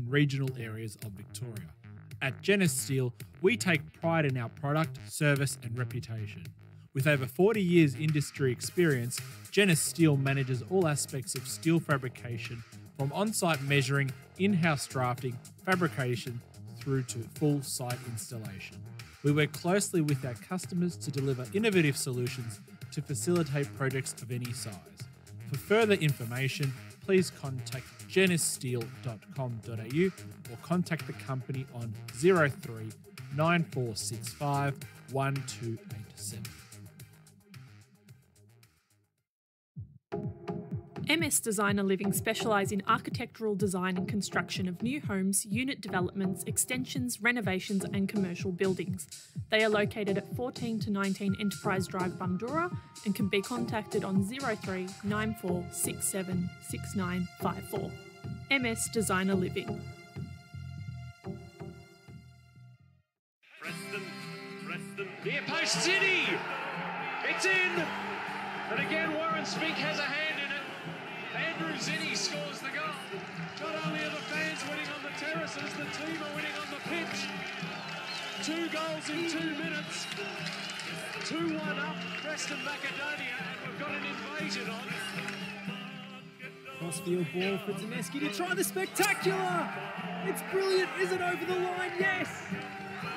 and regional areas of Victoria. At Genesis Steel, we take pride in our product, service and reputation. With over 40 years industry experience, Genesis Steel manages all aspects of steel fabrication, from on-site measuring, in-house drafting, fabrication, through to full site installation. We work closely with our customers to deliver innovative solutions to facilitate projects of any size. For further information, please contact genissteel.com.au or contact the company on 03 9465 1287. MS Designer Living specialise in architectural design and construction of new homes, unit developments, extensions, renovations and commercial buildings. They are located at 14 to 19 Enterprise Drive, Bundoora, and can be contacted on 03 9467 6954. MS Designer Living. Preston, near post City! It's in! And again, Warren Spink has a hand in it. Andrew Zinni scores the goal. Not only are the fans winning on the terraces, the team are winning on the pitch. 2 goals in 2 minutes. 2-1 up, Preston Macedonia, and we've got an invasion on. Crossfield ball for Taneski to try the spectacular. It's brilliant, is it over the line? Yes!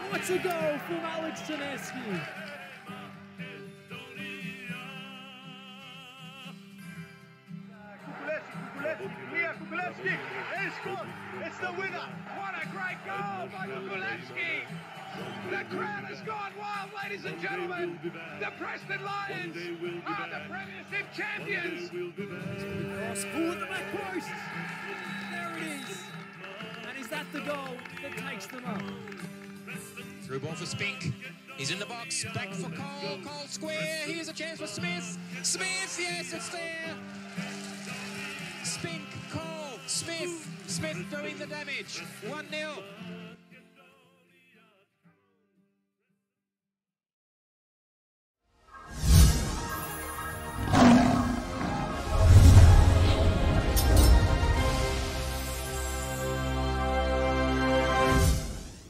What's a goal from Alex Taneski? It's the winner. What a great goal by Kukulevski. The crowd has gone wild, ladies and gentlemen. The Preston Lions are the Premiership champions. Cross ball at the back post. There it is. And is that the goal that takes them up? Through ball for Spink. He's in the box. Back for Cole. Cole square. Here's a chance for Smith. Smith, yes, it's there. Spink, Cole, Smith. Smith doing the damage. 1-0.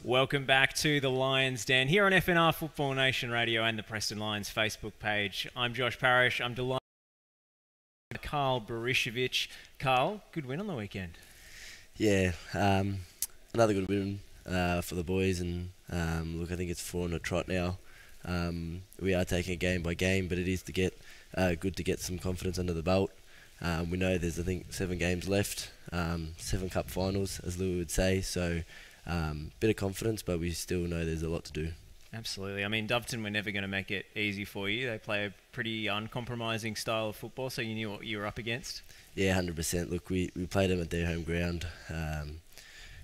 Welcome back to the Lions Den here on FNR Football Nation Radio and the Preston Lions Facebook page. I'm Josh Parrish. I'm delighted with Karl Baricevic. Karl, good win on the weekend. Yeah, another good win for the boys, and look, I think it's 4 on a trot now. We are taking it game by game, but it is to get good to get some confidence under the belt. We know there's, I think, 7 games left, 7 cup finals, as Lou would say, so bit of confidence, but we still know there's a lot to do. Absolutely. I mean, Doveton were never going to make it easy for you. They play a pretty uncompromising style of football, so you knew what you were up against. Yeah, 100%. Look, we played them at their home ground a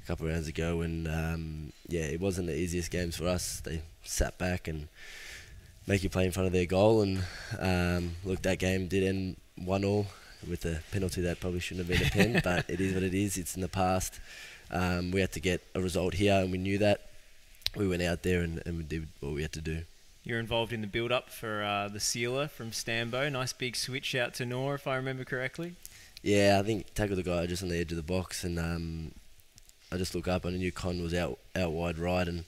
couple of rounds ago, and yeah, it wasn't the easiest games for us. They sat back and make you play in front of their goal, and look, that game did end 1-1 with a penalty that probably shouldn't have been a pen, but it is what it is. It's in the past. We had to get a result here, and we knew that. We went out there and we did what we had to do. You're involved in the build-up for the sealer from Stambo. Nice big switch out to Noor, if I remember correctly. Yeah, I think tackled the guy just on the edge of the box, and I just look up and I knew Con was out wide right, and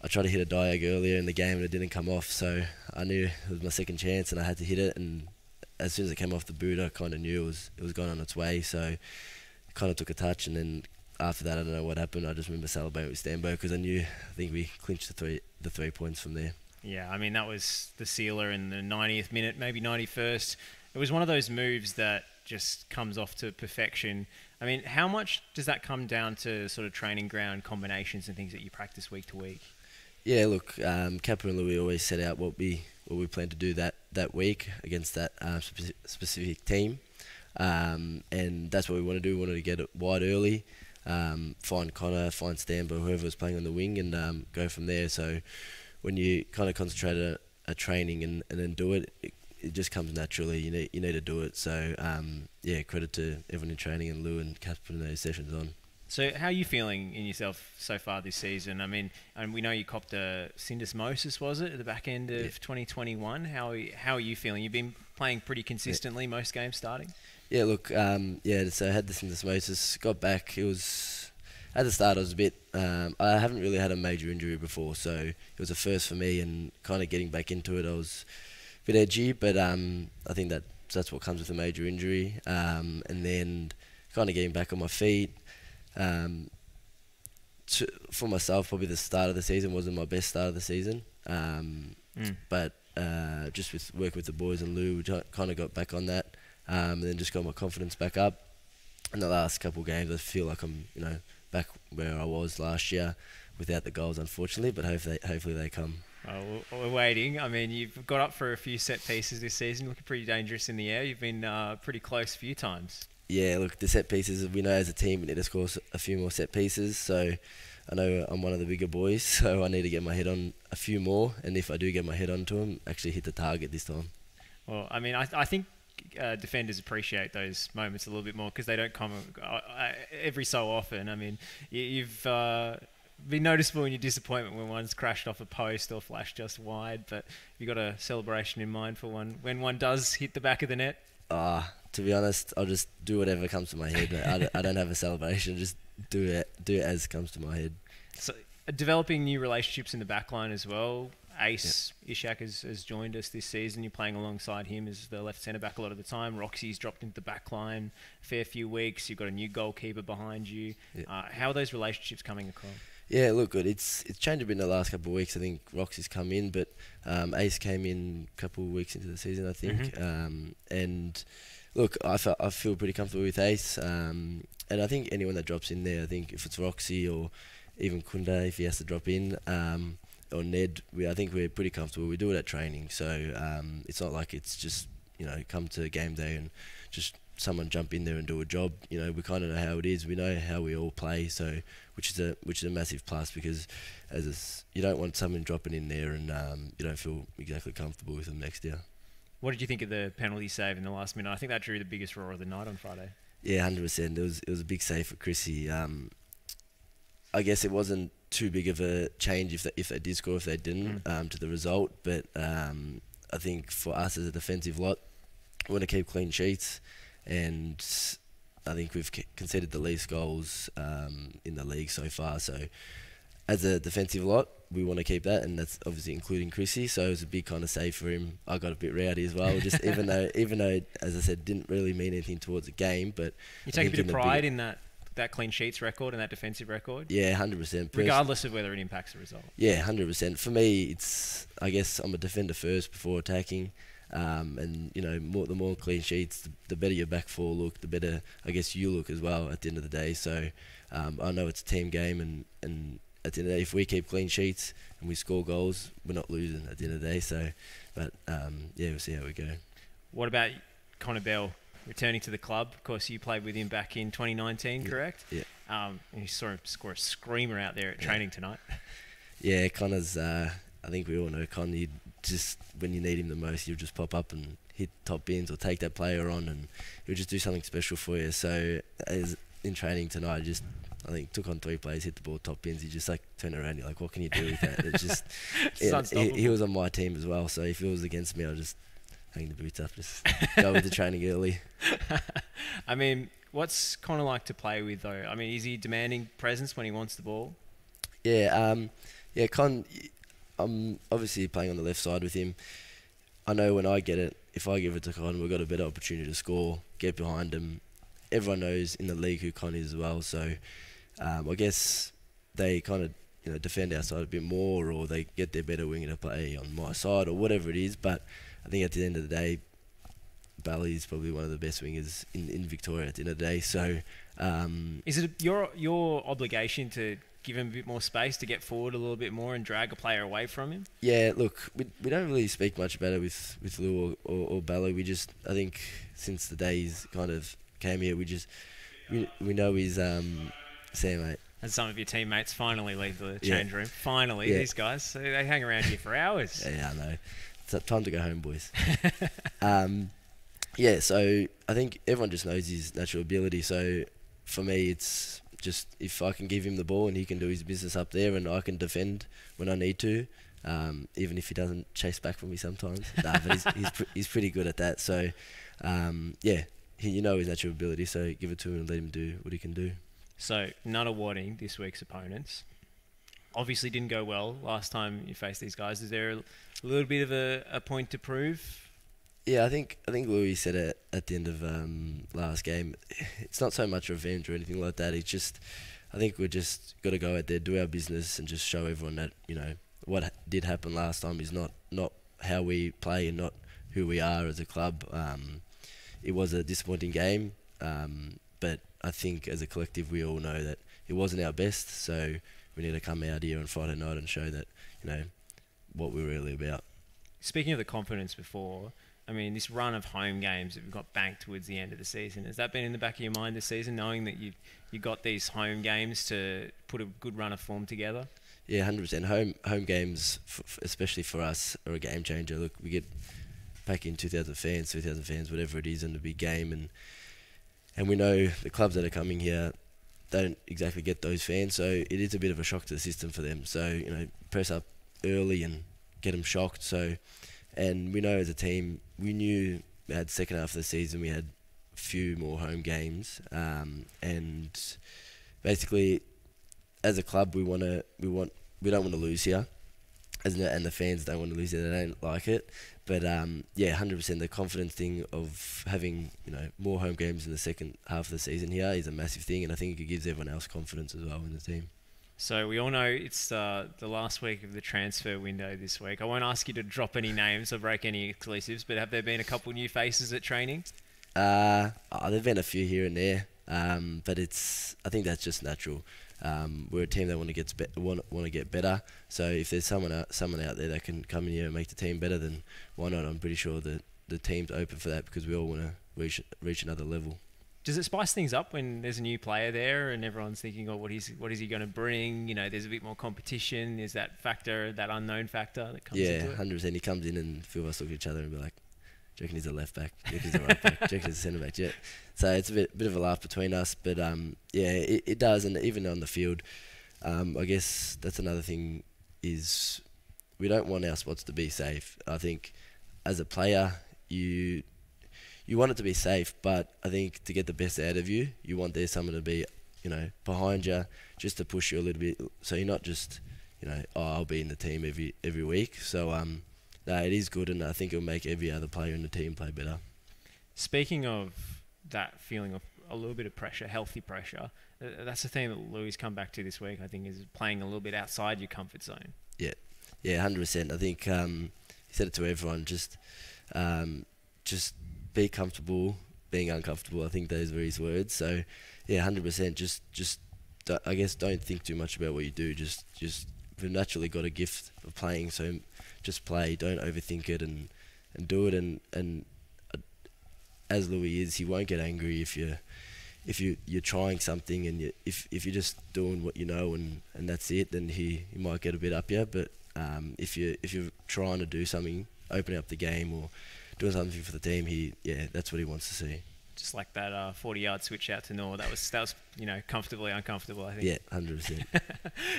I tried to hit a diag earlier in the game and it didn't come off, so I knew it was my second chance and I had to hit it, and as soon as it came off the boot I kind of knew it was going on its way, so it kind of took a touch, and then after that, I don't know what happened. I just remember celebrating with Stambo because I think we clinched the 3 points from there. Yeah, I mean, that was the sealer in the 90th minute, maybe 91st. It was one of those moves that just comes off to perfection. I mean, how much does that come down to sort of training ground combinations and things that you practice week to week? Yeah, look, Kappa and Louis always set out what we plan to do that week against that specific team, and that's what we want to do. We wanted to get it wide early. Find Connor, find Stambo, whoever was playing on the wing, and go from there. So when you kind of concentrate a training and then do it, it just comes naturally. You need to do it. So yeah, credit to everyone in training and Lou and Cass putting those sessions on. So how are you feeling in yourself so far this season? I mean, and we know you copped a syndesmosis, was it, at the back end of 2021? How are you feeling? You've been playing pretty consistently, most games starting? Yeah, look, so I had the syndesmosis, got back. It was at the start I was a bit. I haven't really had a major injury before, so it was a first for me, and kind of getting back into it, I was a bit edgy. But I think that's what comes with a major injury, and then kind of getting back on my feet. For myself, probably the start of the season wasn't my best start of the season, but just with working with the boys and Lou, we kind of got back on that, and then just got my confidence back up. In the last couple of games, I feel like I'm back where I was last year, without the goals, unfortunately. But hopefully they come. We're waiting. I mean, you've got up for a few set pieces this season, looking pretty dangerous in the air. You've been pretty close a few times. Yeah, look, the set pieces, we know as a team we need to score a few more set pieces. So I know I'm one of the bigger boys, so I need to get my head on a few more. And if I do get my head onto them, actually hit the target this time. Well, I mean, I think defenders appreciate those moments a little bit more because they don't come every so often. I mean, you've been noticeable in your disappointment when one's crashed off a post or flashed just wide, but you got a celebration in mind for when one does hit the back of the net? To be honest, I'll just do whatever comes to my head. I don't have a celebration. Just do it as comes to my head. So, developing new relationships in the back line as well. Ace Ishak has joined us this season. You're playing alongside him as the left centre back a lot of the time. Roxy's dropped into the back line a fair few weeks. You've got a new goalkeeper behind you. How are those relationships coming across? Yeah, look good. It's changed a bit in the last couple of weeks. I think Roxy's come in, but Ace came in a couple of weeks into the season, I think. And look, I feel pretty comfortable with Ace. And I think anyone that drops in there, I think if it's Roxy or even Kunde, if he has to drop in, or Ned, I think we're pretty comfortable. We do it at training, so it's not like it's just come to game day and just someone jump in there and do a job. We kind of know how it is. We know how we all play, so which is a massive plus, because you don't want someone dropping in there and you don't feel exactly comfortable with them next year. What did you think of the penalty save in the last minute? I think that drew the biggest roar of the night on Friday. Yeah, 100%. It was a big save for Chrissy. I guess it wasn't too big of a change if they did score, if they didn't, to the result. But I think for us as a defensive lot, we want to keep clean sheets, and I think we've conceded the least goals in the league so far. So as a defensive lot, we want to keep that, and that's obviously including Chrissy. So it was a big kind of save for him. I got a bit rowdy as well, just even though, as I said, didn't really mean anything towards the game. But you take a bit of pride in that clean sheets record and that defensive record? Yeah, 100%. Regardless of whether it impacts the result? Yeah, 100%. For me, I guess I'm a defender first before attacking. And the more clean sheets, the better your back four look, the better I guess you look as well at the end of the day. So I know it's a team game, and at the end of the day, if we keep clean sheets and we score goals, we're not losing at the end of the day. So, but we'll see how we go. What about Connor Bell returning to the club? Of course, you played with him back in 2019, correct? Yeah. And you saw him score a screamer out there at training tonight. Yeah, Connor's. I think we all know Connor. Just when you need him the most, he'll just pop up and hit top bins or take that player on, and he'll just do something special for you. So as in training tonight, I think took on 3 players, hit the ball top bins. He just turned around. You're like, what can you do with that? It's just he was on my team as well. So if it was against me, I'll just hang the boots up, just go with the training early. I mean, what's Connor like to play with though? I mean, is he demanding presence when he wants the ball? Yeah, Con. I'm obviously playing on the left side with him. I know when I get it, if I give it to Con, we've got a better opportunity to score, get behind him. Everyone knows in the league who Con is as well, so I guess they kind of defend our side a bit more, or they get their better winger to play on my side, or whatever it is. But I think at the end of the day, Bally is probably one of the best wingers in Victoria at the end of the day. So is it your obligation to give him a bit more space to get forward a little bit more and drag a player away from him? Yeah, look, we don't really speak much about it with Lou or Bally. We just, I think since the day he's kind of came here, we know he's Sam, mate. And some of your teammates finally leave the change room. Finally, these guys, they hang around here for hours. Yeah, I know. It's time to go home, boys. So I think everyone just knows his natural ability. So for me, it's just if I can give him the ball and he can do his business up there, and I can defend when I need to, even if he doesn't chase back for me sometimes. But he's pretty good at that. So his natural ability. So give it to him and let him do what he can do. So, Nunawading, this week's opponents, obviously didn't go well last time you faced these guys. Is there a little bit of a point to prove? Yeah, I think Louis said it at the end of last game. It's not so much revenge or anything like that. It's just, I think we just got to go out there, do our business, and just show everyone that, you know, what did happen last time is not how we play and not who we are as a club. It was a disappointing game, but I think as a collective we all know that it wasn't our best. So we need to come out here on Friday night and show that, you know, what we're really about. Speaking of the confidence before, I mean, this run of home games that we've got banked towards the end of the season, has that been in the back of your mind this season, knowing that you got these home games to put a good run of form together? Yeah, 100%. Home games, especially for us, are a game changer. Look, we get back in 2,000 fans, whatever it is, in a big game, and we know the clubs that are coming here don't exactly get those fans, so it is a bit of a shock to the system for them. So, you know, press up early and get them shocked. So, and we know as a team, we knew we had second half of the season, we had a few more home games, and basically, as a club, we don't want to lose here, and the fans don't want to lose here. They don't like it. But yeah, 100%. The confidence thing of having, you know, more home games in the second half of the season here is a massive thing, and I think it gives everyone else confidence as well in the team. So we all know it's the last week of the transfer window this week. I won't ask you to drop any names or break any exclusives, but have there been a couple new faces at training? There've been a few here and there, but I think that's just natural. We're a team that want to get better. So if there's someone out there that can come in here and make the team better, then why not? I'm pretty sure that the team's open for that because we all want to reach another level. Does it spice things up when there's a new player there and everyone's thinking, oh, what is he going to bring? You know, there's a bit more competition. There's that factor, that unknown factor that comes into it. Yeah, 100%. He comes in and a few of us look at each other and be like, do you reckon he's a left back? Do you reckon he's a right back? Do you reckon he's a centre back? Yeah. So it's a bit of a laugh between us, but yeah, it does. And even on the field, I guess that's another thing is we don't want our spots to be safe. I think as a player, you want it to be safe, but I think to get the best out of you, you want there someone to be, you know, behind you just to push you a little bit. So you're not just, you know, oh, I'll be in the team every week. So no, it is good, and I think it'll make every other player in the team play better. Speaking of that feeling of a little bit of pressure, healthy pressure, that's the thing that Louis come back to this week, I think, is playing a little bit outside your comfort zone. Yeah, 100%. I think he said it to everyone, just be comfortable being uncomfortable. I think those were his words. So, yeah, 100%. Just I guess don't think too much about what you do. Just we've naturally got a gift of playing, so just play. Don't overthink it and do it. And as Louis is, he won't get angry if you're trying something and if you're just doing what you know and that's it. Then he might get a bit up you. But if you're trying to do something, opening up the game or doing something for the team, that's what he wants to see. Just like that 40-yard switch out to Noor, that was you know, comfortably uncomfortable, I think. Yeah, 100%.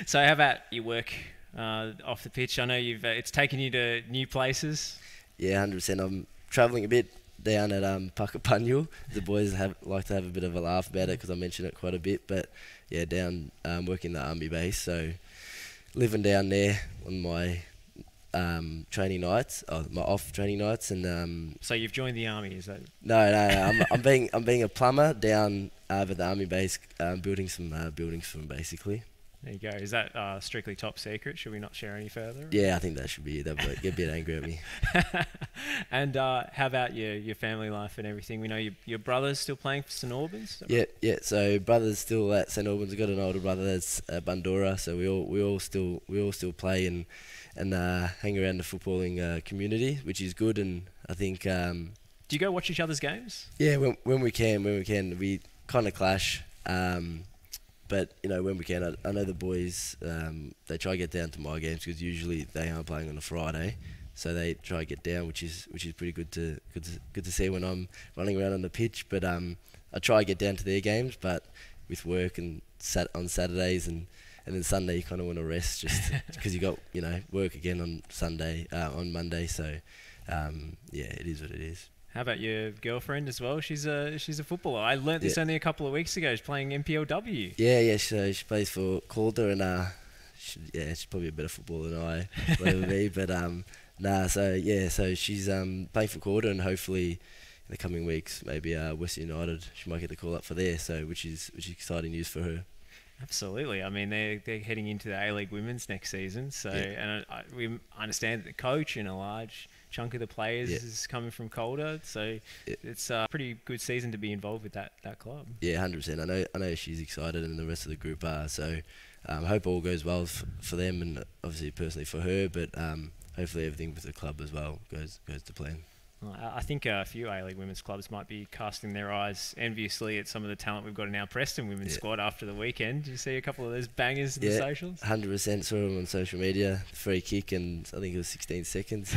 So how about your work off the pitch? I know it's taken you to new places. Yeah, 100%. I'm travelling a bit down at Puckapunyal. The boys like to have a bit of a laugh about it because I mention it quite a bit. But yeah, down working the army base, so living down there on my training nights, my off training nights, and so you've joined the army, is that? No. I'm being a plumber down at the army base, building some buildings for them, basically. There you go. Is that strictly top secret? Should we not share any further? Yeah, I think that should be. They'll get a bit angry at me. And how about your family life and everything? We know your brother's still playing for St Albans. Yeah. So brother's still at St Albans. I've got an older brother that's at Bundoora. So we all still play and hang around the footballing community, which is good. And I think. Do you go watch each other's games? Yeah, when we can, we kind of clash. But you know, when we can, I know the boys. They try to get down to my games because usually they aren't playing on a Friday, so they try to get down, which is pretty good to see when I'm running around on the pitch. But I try to get down to their games, but with work and on Saturdays and then Sunday you kind of want to rest just because you got work again on Monday. So yeah, it is what it is. How about your girlfriend as well? She's a footballer. I learnt this only a couple of weeks ago. She's playing MPLW. Yeah. So she plays for Calder, and she's probably a better footballer than I will be. But so she's playing for Calder, and hopefully in the coming weeks, maybe Western United, she might get the call up for there. So which is exciting news for her. Absolutely. I mean, they're heading into the A-League Women's next season. So, and we understand that the coach and a large chunk of the players is coming from Calder. So, it's a pretty good season to be involved with that club. Yeah, 100%. I know she's excited, and the rest of the group are. So, I hope all goes well for them, and obviously personally for her. But hopefully everything with the club as well goes to plan. Well, I think a few A-League women's clubs might be casting their eyes enviously at some of the talent we've got in our Preston women's squad after the weekend. Did you see a couple of those bangers in the socials? 100% saw them on social media. Free kick, and I think it was 16 seconds.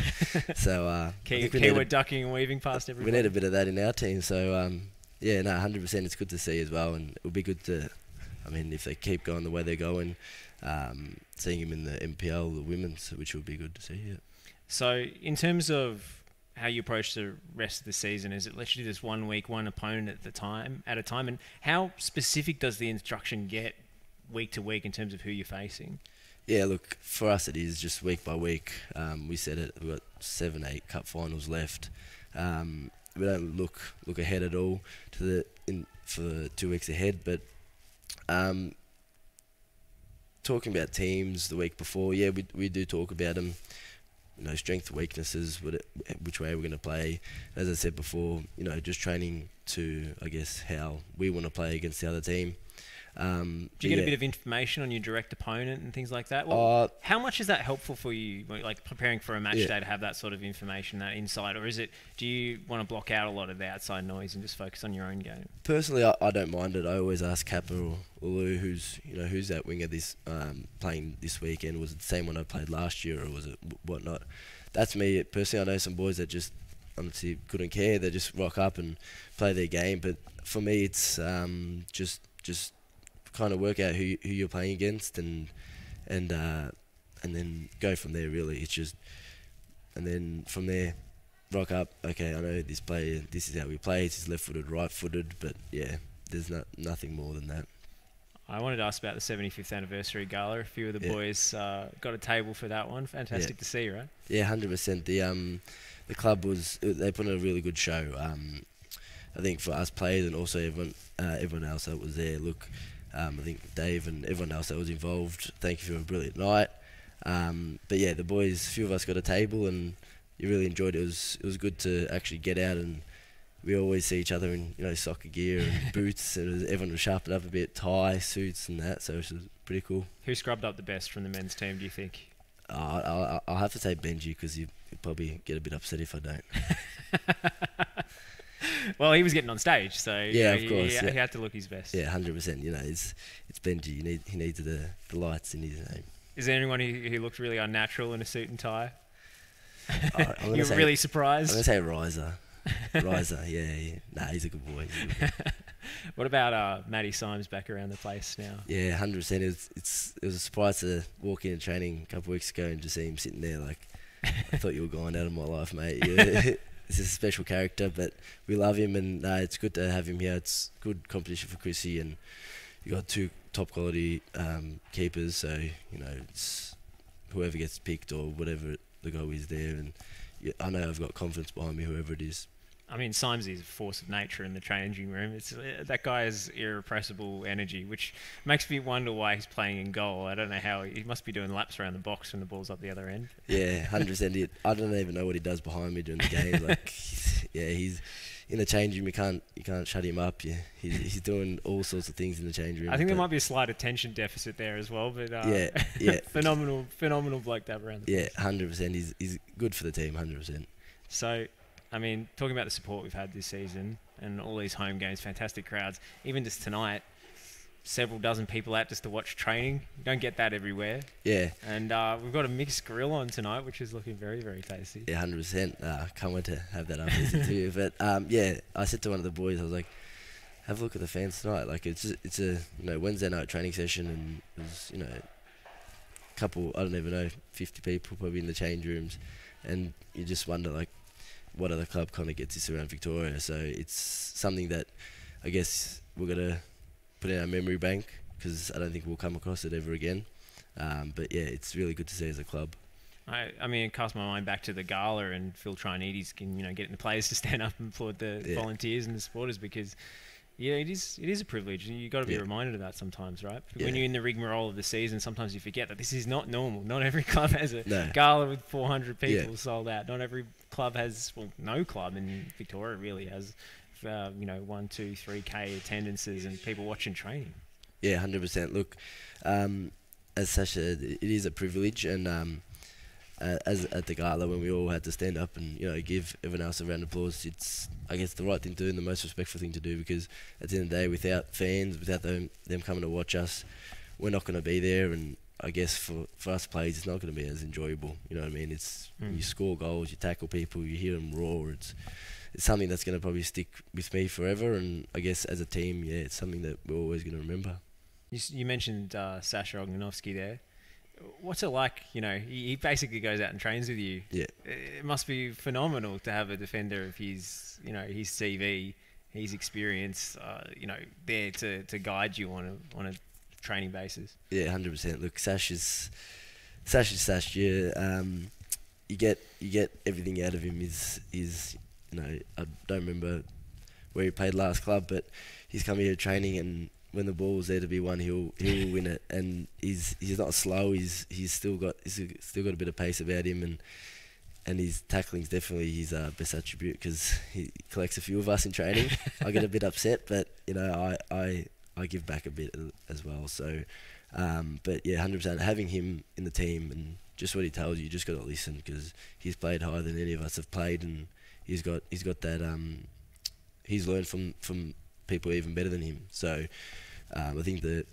So keyword ducking and weaving past everybody. We need a bit of that in our team. So 100%. It's good to see as well, and it would be good to. I mean, if they keep going the way they're going, seeing them in the MPL, the women's, which would be good to see. Yeah. So in terms of how you approach the rest of the season, is it let's do this 1 week, one opponent at a time, and how specific does the instruction get week to week in terms of who you're facing? Yeah, look, for us it is just week by week. We said it, we've got 7-8 cup finals left. We don't look ahead at all for the 2 weeks ahead, but talking about teams the week before, we do talk about them. Strengths, weaknesses, which way we're going to play. As I said before, just training to, I guess, how we want to play against the other team. Do you get a bit of information on your direct opponent and things like that? Well, how much is that helpful for you, like preparing for a match day, to have that sort of information, that insight? Or do you want to block out a lot of the outside noise and just focus on your own game? Personally, I don't mind it. I always ask Kappa or Lou, who's that winger playing this weekend? Was it the same one I played last year, or was it whatnot? That's me. Personally, I know some boys that just honestly couldn't care. They just rock up and play their game. But for me, it's just kind of work out who you're playing against, and then go from there. Really, it's just, and then from there, rock up. Okay, I know this player. This is how we play. He's left-footed, right-footed, but there's nothing more than that. I wanted to ask about the 75th anniversary gala. A few of the boys got a table for that one. Fantastic to see, right? Yeah, 100%. The club they put on a really good show. I think for us players and also everyone else that was there. Look. I think Dave and everyone else that was involved, thank you for a brilliant night. But the boys, a few of us got a table, and you really enjoyed it. It was good to actually get out, and we always see each other in soccer gear and boots, and everyone was sharpened up a bit, tie, suits and that, so it was pretty cool. Who scrubbed up the best from the men's team, do you think? I'll have to say Benji, because you'll probably get a bit upset if I don't. Well, he was getting on stage, so of course, he had to look his best. Yeah, 100%. It's Benji. He needs the lights in his name. Is there anyone who looked really unnatural in a suit and tie? You're really surprised? I'm going to say Riser. Riser, yeah. Nah, he's a good boy. What about Maddie Symes back around the place now? Yeah, 100%. It was a surprise to walk in training a couple of weeks ago and just see him sitting there like, I thought you were gone out of my life, mate. He's a special character, but we love him, and it's good to have him here. It's good competition for Chrissy, and you got 2 top quality keepers, so it's whoever gets picked or whatever the goal is there, and I know I've got confidence behind me, whoever it is. I mean, Symes is a force of nature in the changing room. That guy has irrepressible energy, which makes me wonder why he's playing in goal. I don't know how. He must be doing laps around the box when the ball's up the other end. Yeah, 100%. I don't even know what he does behind me during the game. Like, he's in the changing room. You can't shut him up. Yeah, he's doing all sorts of things in the changing room. I think there might be a slight attention deficit there as well. But phenomenal bloke to have around the place. 100%. He's good for the team. 100%. So, I mean, talking about the support we've had this season and all these home games, fantastic crowds. Even just tonight, several dozen people out just to watch training. You don't get that everywhere. Yeah. And we've got a mixed grill on tonight, which is looking very, very tasty. Yeah, 100%. Can't wait to have that after this interview. But I said to one of the boys, I was like, have a look at the fans tonight. Like, it's a Wednesday night training session, and it was couple, I don't even know, 50 people probably in the change rooms, and you just wonder, like, what other club kind of gets this around Victoria. So it's something that I guess we're going to put in our memory bank, because I don't think we'll come across it ever again. But yeah, it's really good to see as a club. I mean, it cast my mind back to the gala and Phil Trianides getting the players to stand up and applaud the volunteers and the supporters, because it is a privilege. You've got to be reminded of that sometimes, right? When you're in the rigmarole of the season, sometimes you forget that this is not normal. Not every club has a gala with 400 people sold out. Not every club has, well, no club in Victoria really has, 1, 2, 3K attendances and people watching training. Yeah, 100%. Look, as Sash said, it is a privilege, and as at the gala when we all had to stand up and give everyone else a round of applause, it's, I guess, the right thing to do and the most respectful thing to do, because at the end of the day, without fans, without them coming to watch us, we're not going to be there. And I guess for us players, it's not going to be as enjoyable. You know what I mean? It's you score goals, you tackle people, you hear them roar. It's something that's going to probably stick with me forever. And I guess as a team, it's something that we're always going to remember. You mentioned Sasha Ognanovsky there. What's it like? He basically goes out and trains with you. Yeah. It must be phenomenal to have a defender of his, his CV, his experience, there to guide you on a training basis. Yeah, 100%. Look, Sash is Sash. Yeah. You get everything out of him. I don't remember where he played last club, but he's come here training, and when the ball's there to be won, he'll win it. And he's not slow. He's still got a bit of pace about him, and his tackling's definitely his best attribute, because he collects a few of us in training. I get a bit upset, but I give back a bit as well. So, but yeah, 100%. Having him in the team and just what he tells you just got to listen, because he's played higher than any of us have played, and he's got that. He's learned from people even better than him. So I think that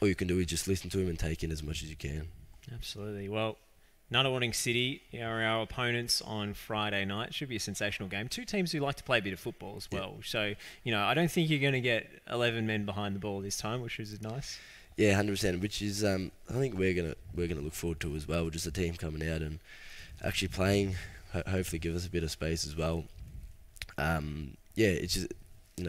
all you can do is just listen to him and take in as much as you can. Absolutely. Well, Nunawading City are our opponents on Friday night. Should be a sensational game. Two teams who like to play a bit of football as well. So, I don't think you're going to get 11 men behind the ball this time, which is nice. Yeah, 100%. Which is, I think we're gonna look forward to as well. Just a team coming out and actually playing. Hopefully, give us a bit of space as well. It's just,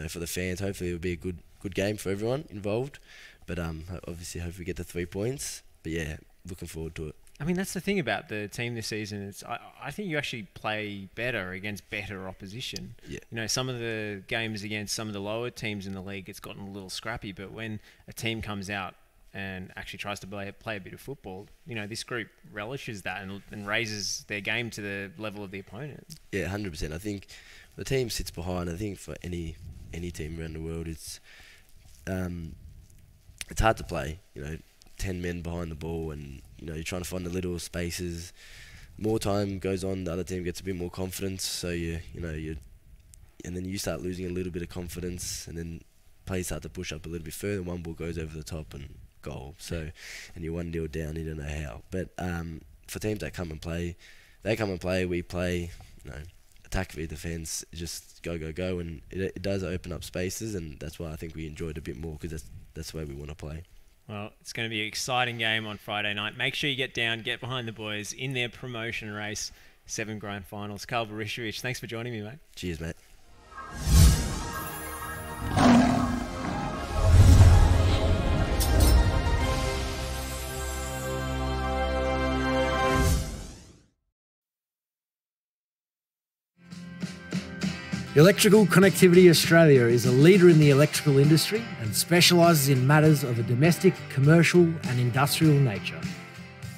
for the fans, hopefully it'll be a good game for everyone involved. But obviously, hopefully we get the 3 points. But yeah, looking forward to it. I mean, that's the thing about the team this season. I think you actually play better against better opposition. Yeah. Some of the games against some of the lower teams in the league, it's gotten a little scrappy. But when a team comes out and actually tries to play a bit of football, this group relishes that and raises their game to the level of the opponent. Yeah, 100%. I think the team sits behind. I think for any team around the world, it's hard to play. 10 men behind the ball, and you're trying to find the little spaces. More time goes on, the other team gets a bit more confidence. So and then you start losing a little bit of confidence, and then players start to push up a little bit further. One ball goes over the top and goal. So, and you're 1-0 down. You don't know how. But for teams that come and play, we play. Attack via defence, just go, and it does open up spaces, and that's why I think we enjoy it a bit more, because that's the way we want to play. Well, it's going to be an exciting game on Friday night. Make sure you get down, get behind the boys in their promotion race, 7 grand finals. Karl Baricevic, thanks for joining me, mate. Cheers, mate. Electrical Connectivity Australia is a leader in the electrical industry and specialises in matters of a domestic, commercial and industrial nature.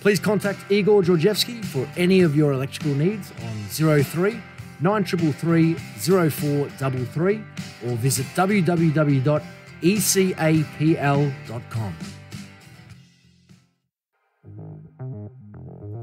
Please contact Igor Georgievsky for any of your electrical needs on 03 9333 0433 or visit www.ecapl.com.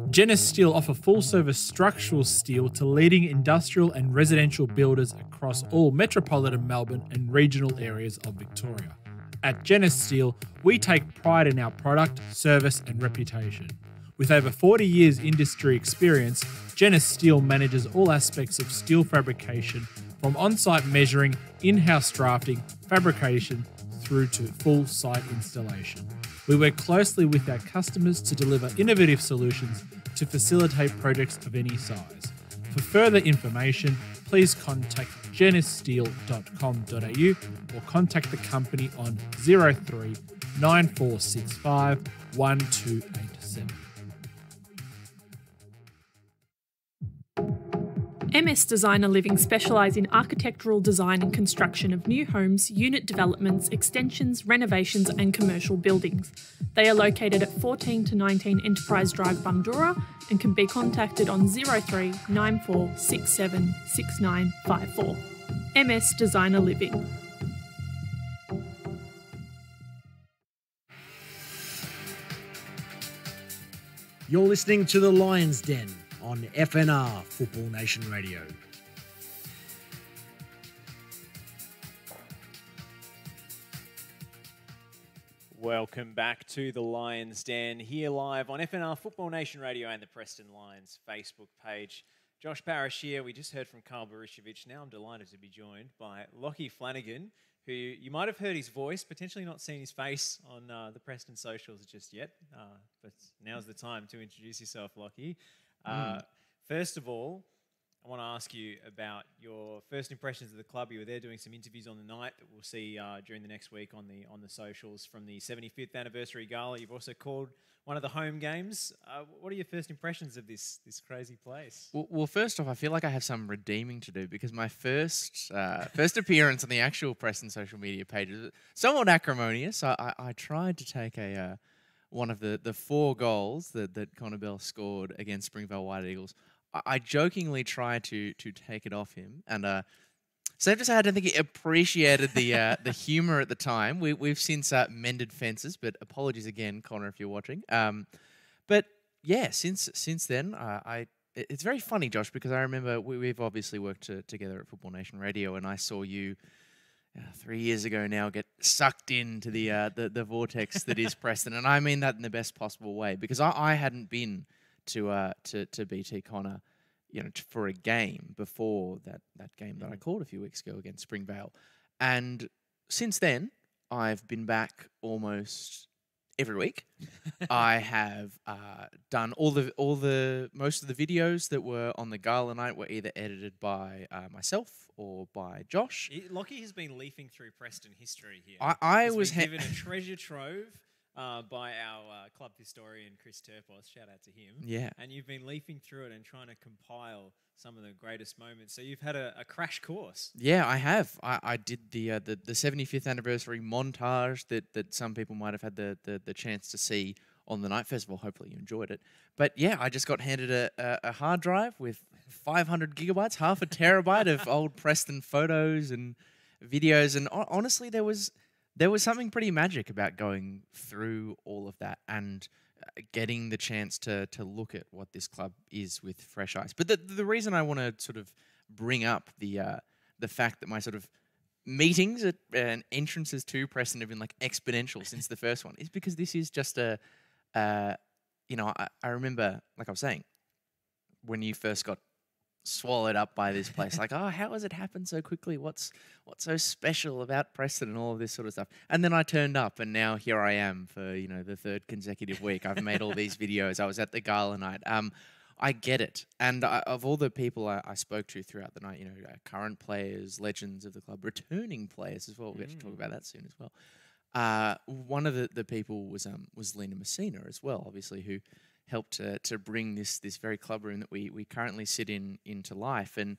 Genis Steel offer full-service structural steel to leading industrial and residential builders across all metropolitan Melbourne and regional areas of Victoria. At Genis Steel, we take pride in our product, service and reputation. With over 40 years industry experience, Genis Steel manages all aspects of steel fabrication, from on-site measuring, in-house drafting, fabrication, through to full site installation. We work closely with our customers to deliver innovative solutions to facilitate projects of any size. For further information, please contact genisteel.com.au or contact the company on 03 9465 1287. MS Designer Living specialise in architectural design and construction of new homes, unit developments, extensions, renovations and commercial buildings. They are located at 14 to 19 Enterprise Drive, Bundoora, and can be contacted on 03 9467 6954. MS Designer Living. You're listening to The Lion's Den on FNR Football Nation Radio. Welcome back to the Lions Den, here live on FNR Football Nation Radio and the Preston Lions Facebook page. Josh Parrish here. We just heard from Karl Baricevic. Now I'm delighted to be joined by Lachie Flanagan, who you might have heard his voice, potentially not seen his face on the Preston socials just yet, but now's the time to introduce yourself, Lachie. First of all, I want to ask you about your first impressions of the club. You were there doing some interviews on the night that we'll see during the next week on the socials from the 75th anniversary gala. You've also called one of the home games. What are your first impressions of this crazy place? Well, first off, I feel like I have some redeeming to do because my first appearance on the actual Preston social media page was somewhat acrimonious. I tried to take one of the 4 goals that Connor Bell scored against Springvale White Eagles. I jokingly tried to take it off him, and safe to say I don't think he appreciated the humour at the time. We've since mended fences, but apologies again, Connor, if you're watching. But yeah, since then, it's very funny, Josh, because I remember we've obviously worked together at Football Nation Radio, and I saw you 3 years ago now get sucked into the vortex that is Preston, and I mean that in the best possible way, because I hadn't been to BT Connor, for a game before that game that I called a few weeks ago against Springvale, and since then I've been back almost every week. I have done most of the videos that were on the gala night were either edited by myself or by Josh. Lachie has been leafing through Preston history here. I was given a treasure trove by our club historian, Chris Turpos. Shout out to him. Yeah. And you've been leafing through it and trying to compile some of the greatest moments. So you've had a crash course. Yeah, I have. I did the 75th anniversary montage that some people might have had the chance to see on the night. First of all, hopefully you enjoyed it. But yeah, I just got handed a hard drive with 500 gigabytes, half a terabyte of old Preston photos and videos. And honestly, there was something pretty magic about going through all of that and getting the chance to look at what this club is with fresh eyes. But the reason I want to sort of bring up the fact that my sort of meetings and entrances to Preston have been like exponential since the first one is because this is just I remember, like I was saying, when you first got swallowed up by this place, like, oh, how has it happened so quickly? What's so special about Preston and all of this sort of stuff? And then I turned up, and now here I am for the 3rd consecutive week. I've made all these videos. I was at the gala night. I get it. And of all the people I spoke to throughout the night, current players, legends of the club, returning players as well. We'll get to talk about that soon as well. One of the people was Lena Messina as well, obviously, who helped to bring this very club room that we currently sit in into life. And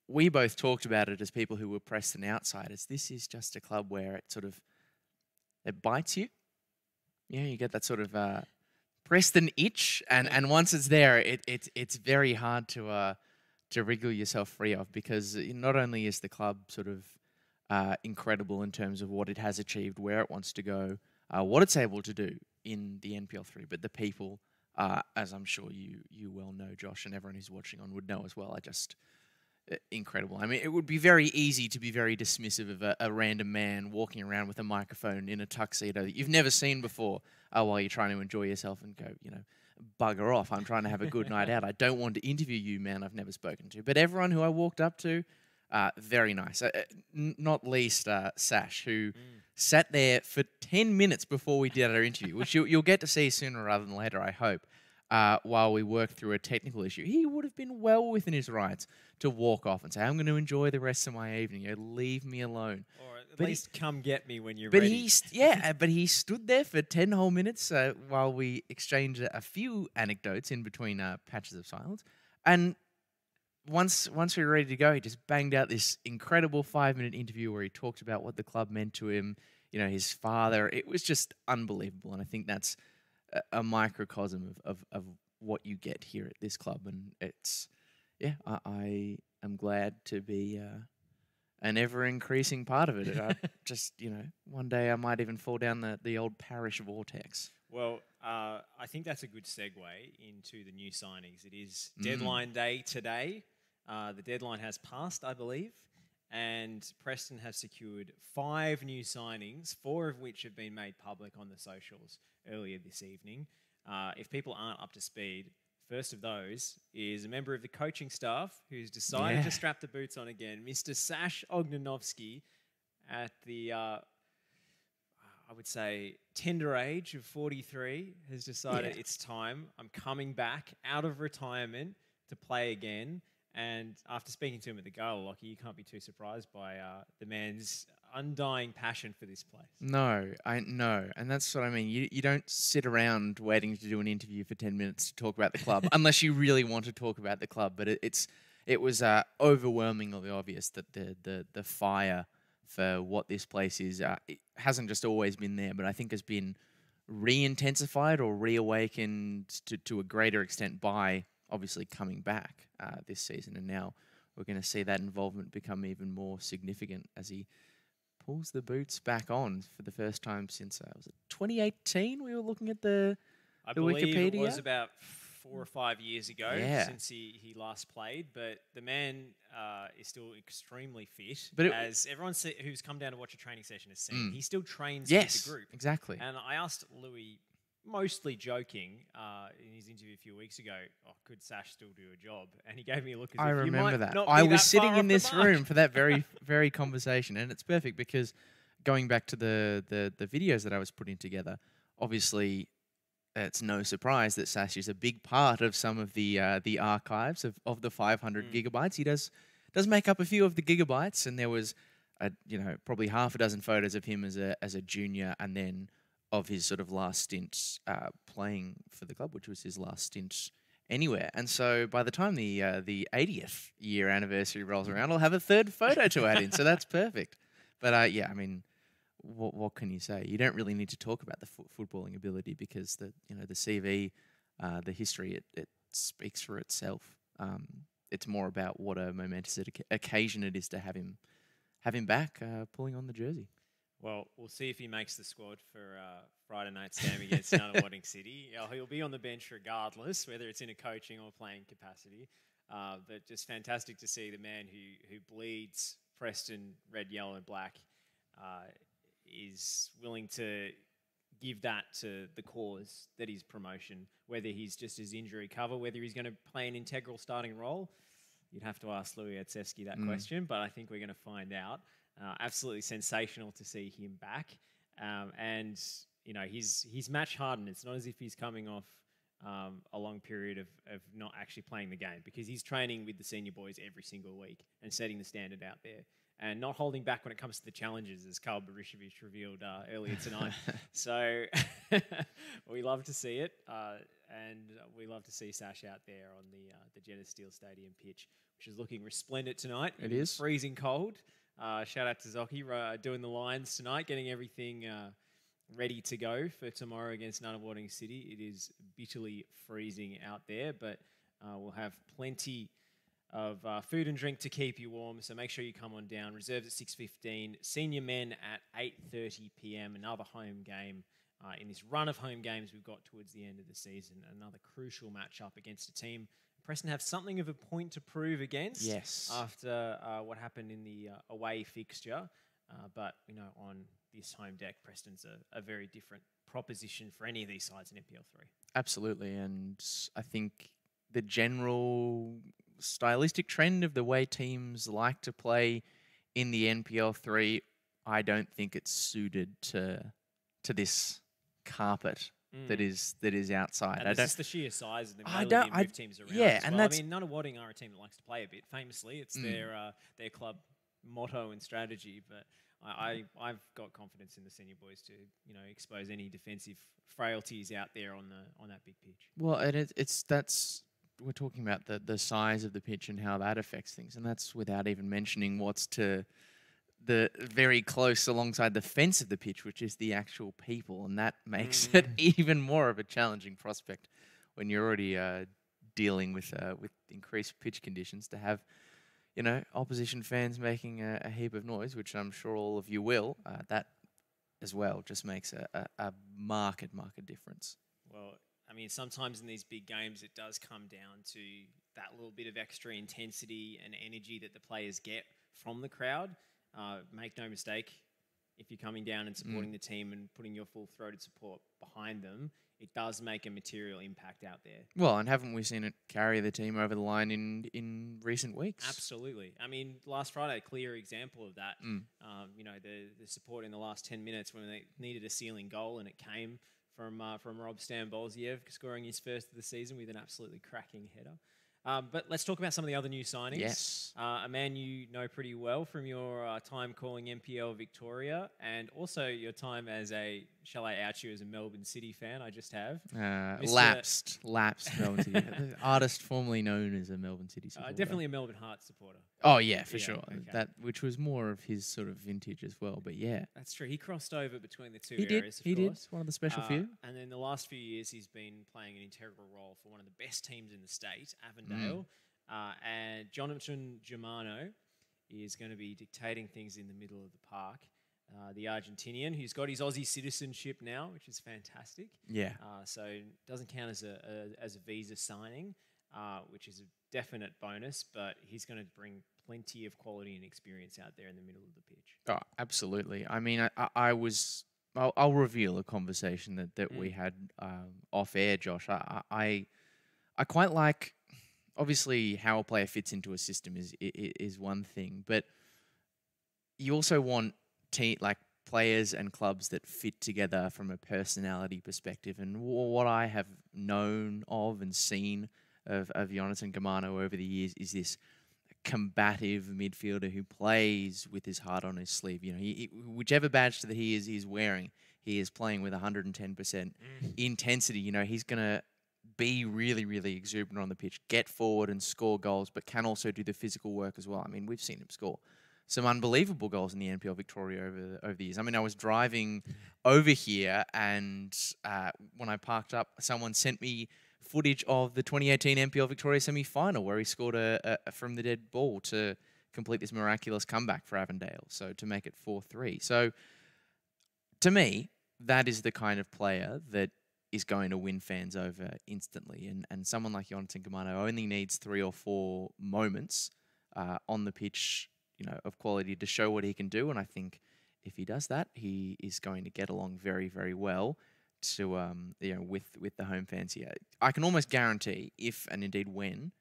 we both talked about it as people who were Preston outsiders. This is just a club where it bites you. You get that sort of Preston itch, and once it's there, it's very hard to wriggle yourself free of, because not only is the club sort of incredible in terms of what it has achieved, where it wants to go, what it's able to do in the NPL3, but the people, as I'm sure you well know, Josh, and everyone who's watching on would know as well, are just incredible. I mean, it would be very easy to be very dismissive of a random man walking around with a microphone in a tuxedo that you've never seen before while you're trying to enjoy yourself and go, bugger off. I'm trying to have a good night out. I don't want to interview you, man I've never spoken to. But everyone who I walked up to, very nice. Not least Sash, who sat there for 10 minutes before we did our interview, which you'll get to see sooner rather than later, I hope. while we work through a technical issue, he would have been well within his rights to walk off and say, I'm going to enjoy the rest of my evening. Leave me alone. Or at least come get me when you're But ready. but he stood there for 10 whole minutes while we exchanged a few anecdotes in between patches of silence. And once we were ready to go, he just banged out this incredible 5-minute interview where he talked about what the club meant to him, his father. It was just unbelievable. And I think that's a microcosm of what you get here at this club. And it's, I am glad to be an ever-increasing part of it. I just, one day I might even fall down the old parish vortex. Well, I think that's a good segue into the new signings. It is deadline day today. The deadline has passed, I believe, and Preston has secured 5 new signings, 4 of which have been made public on the socials earlier this evening. If people aren't up to speed, first of those is a member of the coaching staff who's decided to strap the boots on again, Mr. Sash Ognanovsky, at the, I would say, tender age of 43, has decided it's time. I'm coming back out of retirement to play again. And after speaking to him at the gala, Lachie, you can't be too surprised by the man's undying passion for this place. No, and that's what I mean. You don't sit around waiting to do an interview for 10 minutes to talk about the club, unless you really want to talk about the club. But it was overwhelmingly obvious that the fire for what this place is, it hasn't just always been there, but I think has been re-intensified or reawakened to a greater extent by obviously coming back this season. And now we're going to see that involvement become even more significant as he pulls the boots back on for the first time since, was it 2018? We were looking at the believe Wikipedia. It was about 4 or 5 years ago since he last played, but the man is still extremely fit. But as everyone who's come down to watch a training session has seen, he still trains with the group. Exactly. And I asked Louis, mostly joking, in his interview a few weeks ago, could Sash still do a job? And he gave me a look as I if you remember might that. not I be was that sitting far in off this the mark. room for that very, very conversation. And it's perfect because going back to the videos that I was putting together, obviously it's no surprise that Sash is a big part of some of the archives of the 500 gigabytes. He does make up a few of the gigabytes, and there was probably half a dozen photos of him as a junior, and then of his sort of last stint playing for the club, which was his last stint anywhere. And so by the time the 80th year anniversary rolls around, I'll have a third photo to add in. So that's perfect. But I mean, what can you say? You don't really need to talk about the footballing ability because the CV, the history, it speaks for itself. It's more about what a momentous occasion it is to have him back pulling on the jersey. Well, we'll see if he makes the squad for Friday night's game against Nunawading City. He'll be on the bench regardless, whether it's in a coaching or playing capacity. But just fantastic to see the man who bleeds Preston red, yellow and black is willing to give that to the cause that is promotion, whether he's just his injury cover, whether he's going to play an integral starting role. You'd have to ask Louis Etseski that question, but I think we're going to find out. Absolutely sensational to see him back. And, he's match hardened. It's not as if he's coming off a long period of not actually playing the game, because he's training with the senior boys every single week and setting the standard out there and not holding back when it comes to the challenges, as Karl Baricevic revealed earlier tonight. So we love to see it. And we love to see Sash out there on the Jenna Steel Stadium pitch, which is looking resplendent tonight. It is. Freezing cold. Shout out to Zoki doing the lines tonight, getting everything ready to go for tomorrow against Nunawading City. It is bitterly freezing out there, but we'll have plenty of food and drink to keep you warm, so make sure you come on down. Reserves at 6:15, senior men at 8:30 p.m, another home game in this run of home games we've got towards the end of the season. Another crucial matchup against a team Preston have something of a point to prove against. Yes. After what happened in the away fixture. But, on this home deck, Preston's a very different proposition for any of these sides in NPL 3. Absolutely. And I think the general stylistic trend of the way teams like to play in the NPL 3, I don't think it's suited to this carpet that is outside. And it's just the sheer size of them. I They don't- move teams around. yeah, as and well. that's- I mean, Nunawading are a team that likes to play a bit. Famously, it's their club motto and strategy. But I've got confidence in the senior boys to expose any defensive frailties out there on that big pitch. Well, and that's we're talking about the size of the pitch and how that affects things, and that's without even mentioning what's to the very close alongside the fence of the pitch, which is the actual people, and that makes it even more of a challenging prospect when you're already dealing with increased pitch conditions. To have opposition fans making a heap of noise, which I'm sure all of you will, that as well just makes a marked difference. Well, I mean, sometimes in these big games, it does come down to that little bit of extra intensity and energy that the players get from the crowd. Make no mistake, if you're coming down and supporting the team and putting your full-throated support behind them, it does make a material impact out there. Well, and haven't we seen it carry the team over the line in recent weeks? Absolutely. I mean, last Friday, a clear example of that. The support in the last 10 minutes when they needed a sealing goal, and it came from Rob Stambolziev scoring his first of the season with an absolutely cracking header. But let's talk about some of the other new signings. Yes. A man you know pretty well from your time calling NPL Victoria, and also your time as shall I out you as a Melbourne City fan? I just have. Lapsed Melbourne City. The artist formerly known as a Melbourne City supporter. Definitely a Melbourne Hearts supporter. Oh, yeah, for sure. Okay. That which was more of his sort of vintage as well, but yeah. That's true. He crossed over between the two He areas, did. of course. One of the special few. And then the last few years, he's been playing an integral role for one of the best teams in the state, Avondale. And Jonathan Germano is going to be dictating things in the middle of the park. The Argentinian, who's got his Aussie citizenship now, which is fantastic. Yeah. So it doesn't count as a visa signing, which is a definite bonus, but he's going to bring plenty of quality and experience out there in the middle of the pitch. Oh, absolutely. I mean, I'll reveal a conversation that we had off air, Josh. I quite like, obviously, how a player fits into a system is one thing, but you also want players and clubs that fit together from a personality perspective. And what I have known of and seen of Jonathan Germano over the years is this combative midfielder who plays with his heart on his sleeve. Whichever badge that he's wearing, he is playing with 110% intensity. He's going to be really, really exuberant on the pitch, get forward and score goals, but can also do the physical work as well. I mean, we've seen him score some unbelievable goals in the NPL Victoria over the years. I mean, I was driving over here, and when I parked up, someone sent me footage of the 2018 NPL Victoria semi-final where he scored a from the dead ball to complete this miraculous comeback for Avondale, so to make it 4-3. So, to me, that is the kind of player that is going to win fans over instantly. And someone like Jonathan Germano only needs 3 or 4 moments on the pitch, of quality to show what he can do. And I think if he does that, he is going to get along very, very well to with the home fans here. I can almost guarantee, if and indeed when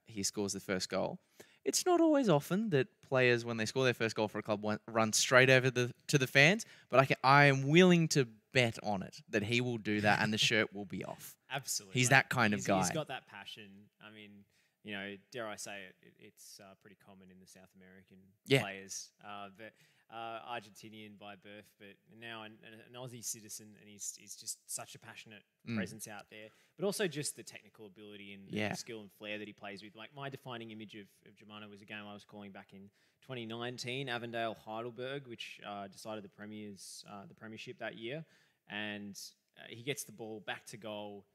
he scores the first goal, it's not always often that players, when they score their first goal for a club, run straight over to the fans. But I am willing to bet on it that he will do that, and the shirt will be off. Absolutely. He's that kind of guy. He's got that passion. I mean, dare I say it's pretty common in the South American players. But Argentinian by birth, but now an Aussie citizen, and he's just such a passionate presence out there. But also just the technical ability and the skill and flair that he plays with. Like, my defining image of Germano was a game I was calling back in 2019, Avondale Heidelberg, which decided the premiership that year. And he gets the ball back to goal,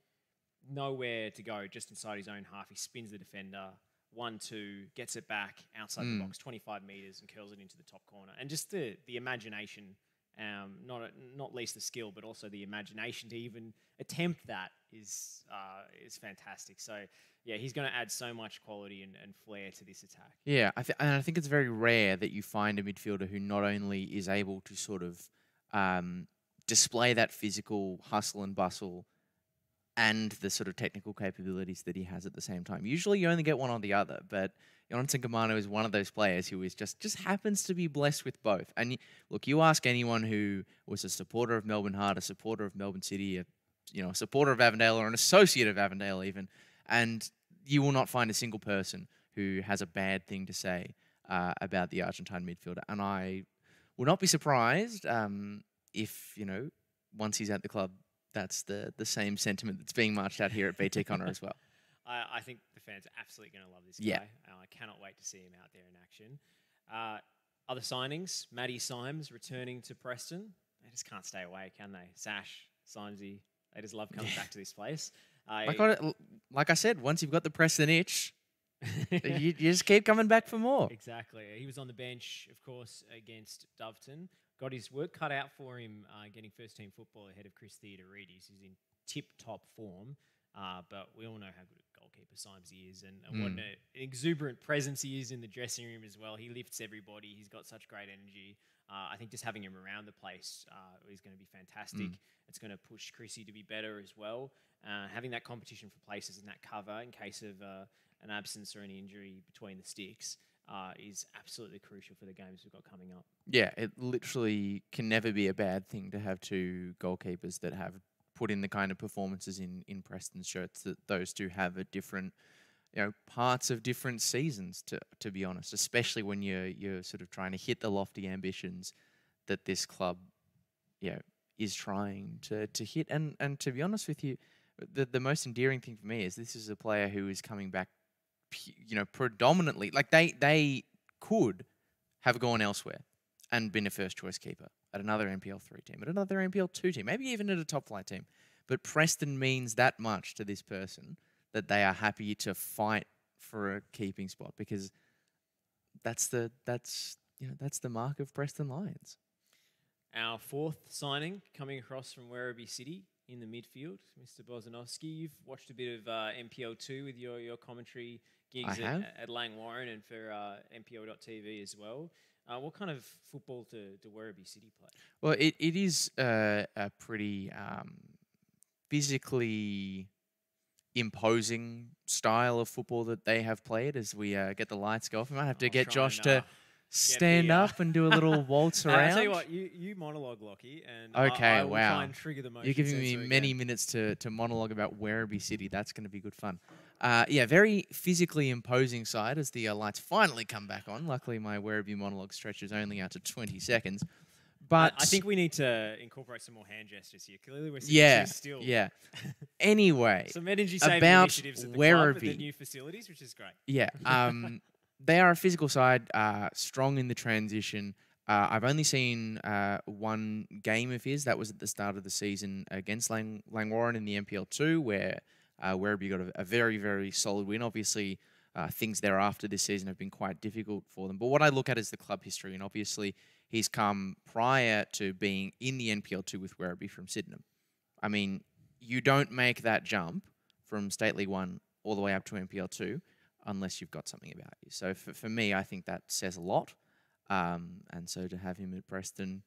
nowhere to go, just inside his own half. He spins the defender, 1-2, gets it back outside the box, 25 metres, and curls it into the top corner. And just the imagination, not least the skill, but also the imagination to even attempt that is fantastic. So, yeah, he's going to add so much quality and flair to this attack. Yeah, I think it's very rare that you find a midfielder who not only is able to sort of display that physical hustle and bustle and the sort of technical capabilities that he has at the same time. Usually you only get one or the other, but Jonathan Germano is one of those players who is just happens to be blessed with both. And look, you ask anyone who was a supporter of Melbourne Heart, a supporter of Melbourne City, a supporter of Avondale or an associate of Avondale even, and you will not find a single person who has a bad thing to say about the Argentine midfielder. And I will not be surprised if, once he's at the club, that's the same sentiment that's being marched out here at BT Connor as well. I think the fans are absolutely going to love this guy. Yeah. I cannot wait to see him out there in action. Other signings, Maddie Symes returning to Preston. They just can't stay away, can they? Sash, Symesy, they just love coming back to this place. Like I said, once you've got the Preston itch, you just keep coming back for more. Exactly. He was on the bench, of course, against Doveton. Got his work cut out for him getting first-team football ahead of Chris Theodorides, who's in tip-top form. But we all know how good a goalkeeper Symes is and what an exuberant presence he is in the dressing room as well. He lifts everybody. He's got such great energy. I think just having him around the place is going to be fantastic. It's going to push Chrissy to be better as well. Having that competition for places and that cover in case of an absence or any injury between the sticks is absolutely crucial for the games we've got coming up. Yeah, it literally can never be a bad thing to have two goalkeepers that have put in the kind of performances in Preston's shirts that those two have at different, parts of different seasons, to be honest, especially when you're sort of trying to hit the lofty ambitions that this club, is trying to hit. And to be honest with you, the most endearing thing for me is this is a player who is coming back, predominantly, like they could have gone elsewhere and been a first choice keeper at another NPL 3 team, at another NPL 2 team, maybe even at a top flight team. But Preston means that much to this person that they are happy to fight for a keeping spot, because that's the mark of Preston Lions. Our fourth signing coming across from Werribee City in the midfield, Mr. Bozanovsky. You've watched a bit of NPL 2 with your commentary gigs at Lang Warren and for NPL.tv as well. What kind of football do Werribee City play? Well, it is a pretty physically imposing style of football that they have played. As we get the lights go off, we might have to get Josh to stand up and do a little waltz around. I'll tell you what, you monologue, Lachie, and okay, I will try and trigger the motion. You're giving me many minutes to monologue about Werribee City. That's going to be good fun. Very physically imposing side as the lights finally come back on. Luckily, my Werribee monologue stretches only out to 20 seconds. But I think we need to incorporate some more hand gestures here. Clearly, we're sitting too still. Yeah. Anyway, some energy saving initiatives at the club with the new facilities, which is great. Yeah. They are a physical side, strong in the transition. I've only seen one game of his. That was at the start of the season against Lang Warren in the NPL 2, where Werribee got a very, very solid win. Obviously, things thereafter this season have been quite difficult for them. But what I look at is the club history, and obviously he's come prior to being in the NPL 2 with Werribee from Sydenham. I mean, you don't make that jump from State League 1 all the way up to NPL 2 unless you've got something about you. So for me, I think that says a lot. And so to have him at Preston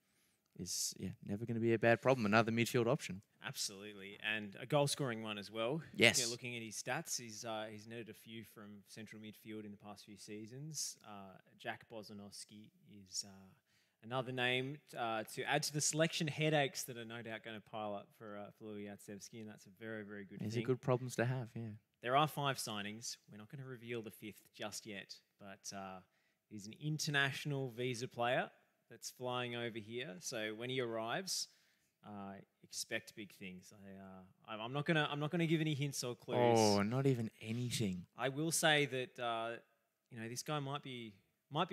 is never going to be a bad problem. Another midfield option. Absolutely. And a goal-scoring one as well. Yes. Looking at his stats, he's netted a few from central midfield in the past few seasons. Jack Bozanovsky is another name to add to the selection headaches that are no doubt going to pile up for Louis Yatsevsky, and that's a very, very good thing. These are good problems to have, yeah. There are 5 signings. We're not going to reveal the 5th just yet, but he's an international visa player that's flying over here. So when he arrives, expect big things. I'm not gonna give any hints or clues. Oh, not even anything. I will say that this guy might be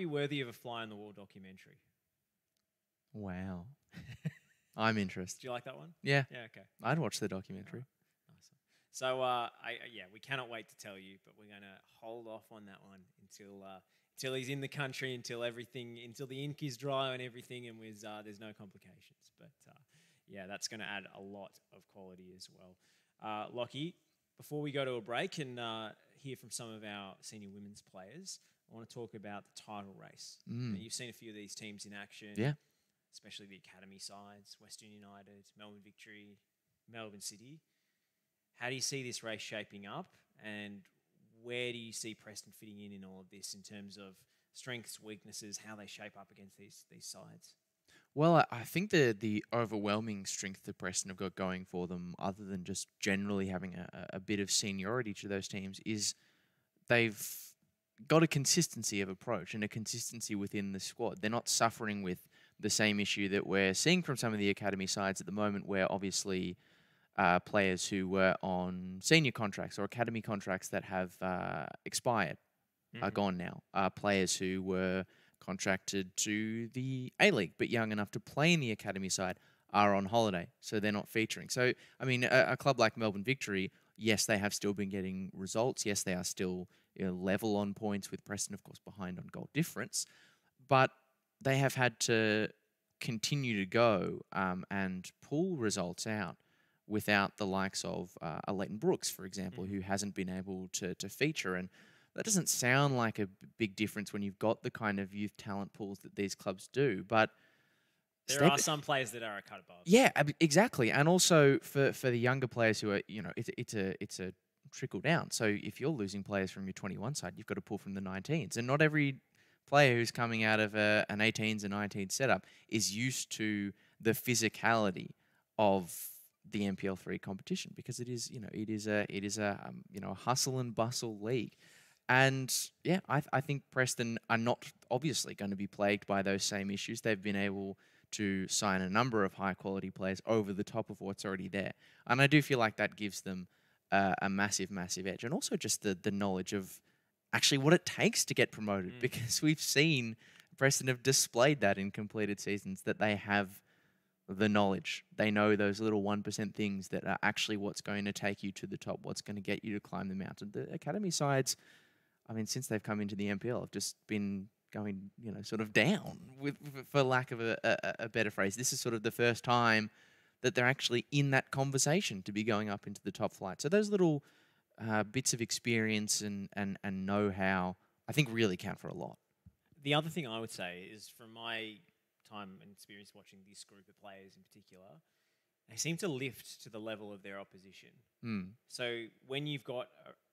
worthy of a fly on the wall documentary. Wow, I'm interested. Do you like that one? Yeah. Yeah. Okay. I'd watch the documentary. Nice. So we cannot wait to tell you, but we're gonna hold off on that one until he's in the country, until the ink is dry and everything, and there's no complications. But that's going to add a lot of quality as well. Lachie, before we go to a break and hear from some of our senior women's players, I want to talk about the title race. Now, you've seen a few of these teams in action, especially the academy sides, Western United, Melbourne Victory, Melbourne City. How do you see this race shaping up, and where do you see Preston fitting in all of this in terms of strengths, weaknesses, how they shape up against these sides? Well, I think the overwhelming strength that Preston have got going for them, other than just generally having a bit of seniority to those teams, is they've got a consistency of approach and a consistency within the squad. They're not suffering with the same issue that we're seeing from some of the academy sides at the moment, where obviously players who were on senior contracts or academy contracts that have expired are gone now. Players who were contracted to the A-League but young enough to play in the academy side are on holiday, so they're not featuring. So, I mean, a club like Melbourne Victory, yes, they have still been getting results. Yes, they are still level on points with Preston, of course, behind on goal difference. But they have had to continue to go and pull results out without the likes of a Leighton Brooks, for example, who hasn't been able to feature. And that doesn't sound like a big difference when you've got the kind of youth talent pools that these clubs do. But there are some players that are a cut above. Yeah, exactly. And also for the younger players who are, it's a trickle down. So if you're losing players from your 21 side, you've got to pull from the 19s. And not every player who's coming out of an 18s and 19s setup is used to the physicality of the MPL3 competition, because it is a hustle and bustle league. And yeah, I think Preston are not obviously going to be plagued by those same issues. They've been able to sign a number of high quality players over the top of what's already there. And I do feel like that gives them a massive, massive edge. And also just the knowledge of actually what it takes to get promoted, because we've seen Preston have displayed that in completed seasons, that they have the knowledge. They know those little 1% things that are actually what's going to take you to the top, what's going to get you to climb the mountain. The academy sides, I mean, since they've come into the MPL, have just been going, sort of down, for lack of a better phrase. This is sort of the first time that they're actually in that conversation to be going up into the top flight. So those little bits of experience and know-how, I think, really count for a lot. The other thing I would say is, from my time and experience watching this group of players in particular, they seem to lift to the level of their opposition. So when you've got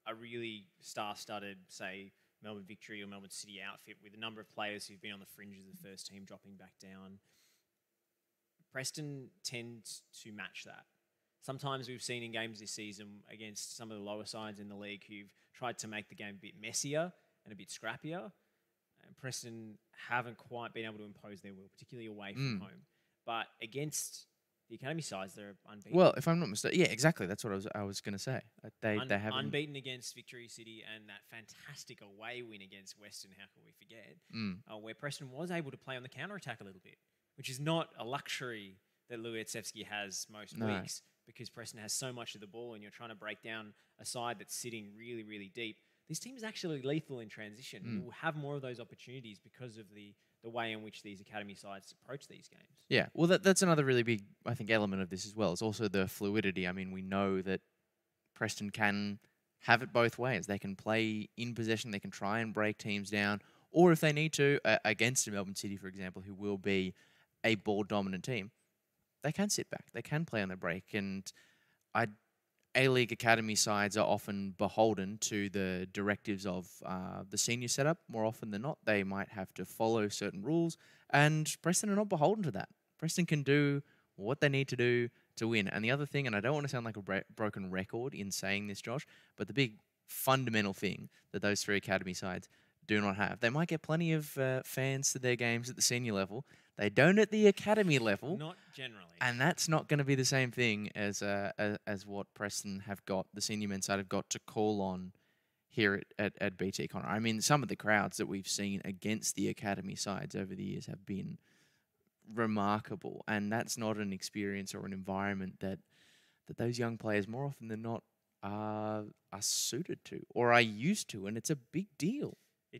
a really star-studded, say, Melbourne Victory or Melbourne City outfit with a number of players who've been on the fringes of the first team dropping back down, Preston tends to match that. Sometimes we've seen in games this season against some of the lower sides in the league who've tried to make the game a bit messier and a bit scrappier. And Preston haven't quite been able to impose their will, particularly away from home. But against the academy sides, they're unbeaten. Well, if I'm not mistaken, yeah, exactly. That's what I was going to say. They have unbeaten against Victory City, and that fantastic away win against Western. How can we forget? Where Preston was able to play on the counter attack a little bit, which is not a luxury that Luetsevsky has most weeks, because Preston has so much of the ball, and you're trying to break down a side that's sitting really, really deep. This team is actually lethal in transition. You will have more of those opportunities because of the way in which these academy sides approach these games. Yeah, well, that's another really big, I think, element of this as well. It's also the fluidity. I mean, we know that Preston can have it both ways. They can play in possession, they can try and break teams down, or if they need to, against a Melbourne City, for example, who will be a ball-dominant team, they can sit back. They can play on the break. And A-League academy sides are often beholden to the directives of the senior setup. More often than not, they might have to follow certain rules, and Preston are not beholden to that. Preston can do what they need to do to win. And the other thing, and I don't want to sound like a broken record in saying this, Josh, but the big fundamental thing that those three academy sides do not have, they might get plenty of fans to their games at the senior level. They don't at the academy level. Not generally. And that's not going to be the same thing as what Preston have got, the senior men's side have got to call on here at BT Connor. I mean, some of the crowds that we've seen against the academy sides over the years have been remarkable. And that's not an experience or an environment that those young players, more often than not, are suited to or are used to. And it's a big deal.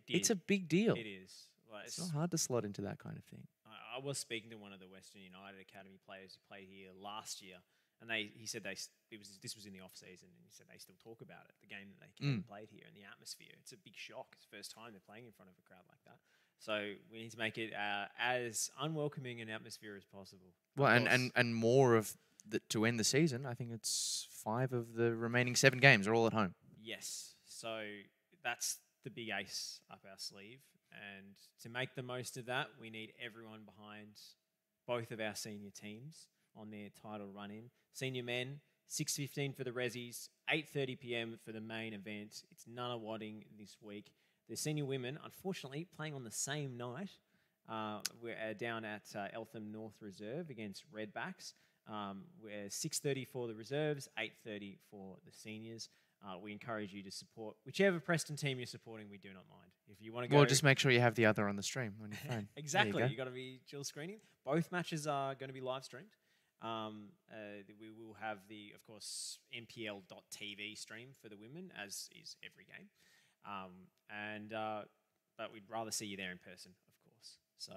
It's a big deal. It is. Like, it's not hard to slot into that kind of thing. I was speaking to one of the Western United Academy players who played here last year, and he said this was in the off season, and he said they still talk about it, the game that they played here, and the atmosphere. It's a big shock. It's the first time they're playing in front of a crowd like that. So we need to make it as unwelcoming an atmosphere as possible. Well, and more of to end the season. I think it's 5 of the remaining 7 games are all at home. Yes. So that's the big ace up our sleeve. And to make the most of that, we need everyone behind both of our senior teams on their title run-in. Senior men, 6:15 for the Rezzies, 8:30 p.m. for the main event. It's Nunawading this week. The senior women, unfortunately, playing on the same night. We're down at Eltham North Reserve against Redbacks. We're 6:30 for the reserves, 8:30 for the seniors. We encourage you to support whichever Preston team you're supporting. We do not mind. If you want to go, Well, just make sure you have the other on the stream on your phone. Exactly. You You've got to be dual screening. Both matches are going to be live streamed. We will have the, of course, NPL.TV stream for the women, as is every game. But we'd rather see you there in person, of course. So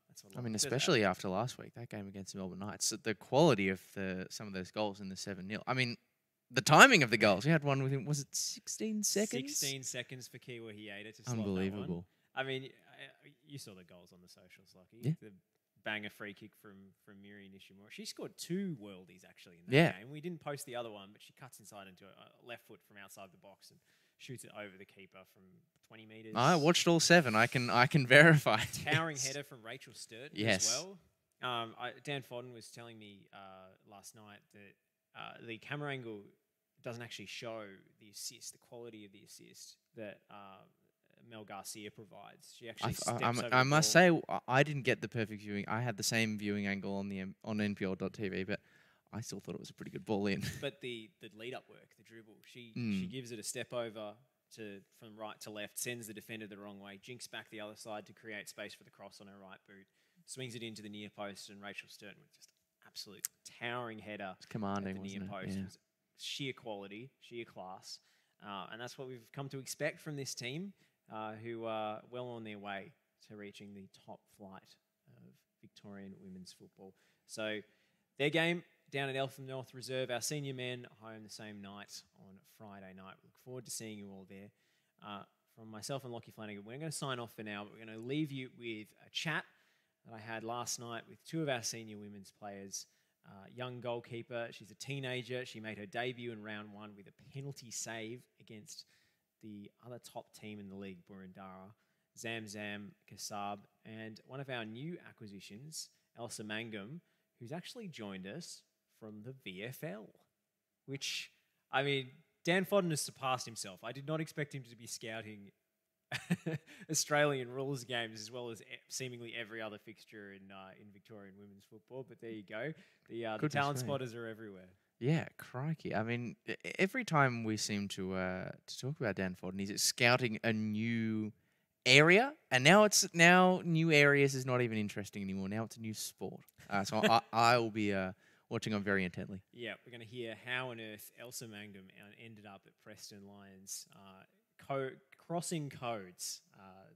that's what I mean, especially after last week, that game against Melbourne Knights, the quality of some of those goals in the 7-0. I mean, the timing of the goals. We had one within, was it 16 seconds? 16 seconds for Kiwa Hieta to slot Unbelievable. that one. I mean, you saw the goals on the socials, Lachie. Yeah. The banger free kick from Miri Nishimura. She scored 2 worldies, actually, in that game. We didn't post the other one, but she cuts inside into a left foot from outside the box and shoots it over the keeper from 20 metres. I watched all 7. I can verify. Towering header from Rachel Sturton as well. Dan Fodden was telling me last night that the camera angle doesn't actually show the assist, the quality of the assist that Mel Garcia provides. She actually steps over I the must ball. say, I didn't get the perfect viewing. I had the same viewing angle on the on NPL.TV, but I still thought it was a pretty good ball in. But the lead-up work, the dribble, she gives it a step over from right to left, sends the defender the wrong way, jinks back the other side to create space for the cross on her right boot, swings it into the near post, and Rachel Sturton with just absolute towering header. It's commanding, at the near wasn't post. it? Yeah. It was sheer quality, sheer class. And that's what we've come to expect from this team, who are well on their way to reaching the top flight of Victorian women's football. So their game down at Eltham North Reserve, our senior men home the same night on Friday night. We look forward to seeing you all there. From myself and Lachie Flanagan, we're going to sign off for now, but we're going to leave you with a chat that I had last night with 2 of our senior women's players. Young goalkeeper, she's a teenager. She made her debut in round 1 with a penalty save against the other top team in the league, Burundara, Zamzam Kassab, and one of our new acquisitions, Elsa Mangam, who's actually joined us from the VFL, which, I mean, Dan Fodden has surpassed himself. I did not expect him to be scouting Australian rules games as well as seemingly every other fixture in Victorian women's football. But there you go. The talent spotters are everywhere. Yeah, crikey. I mean, every time we seem to talk about Dan Fodden, he's scouting a new area, and now new areas is not even interesting anymore. Now it's a new sport. So I will be watching on very intently. Yeah, we're going to hear how on earth Elsa Mangam ended up at Preston Lions, crossing codes.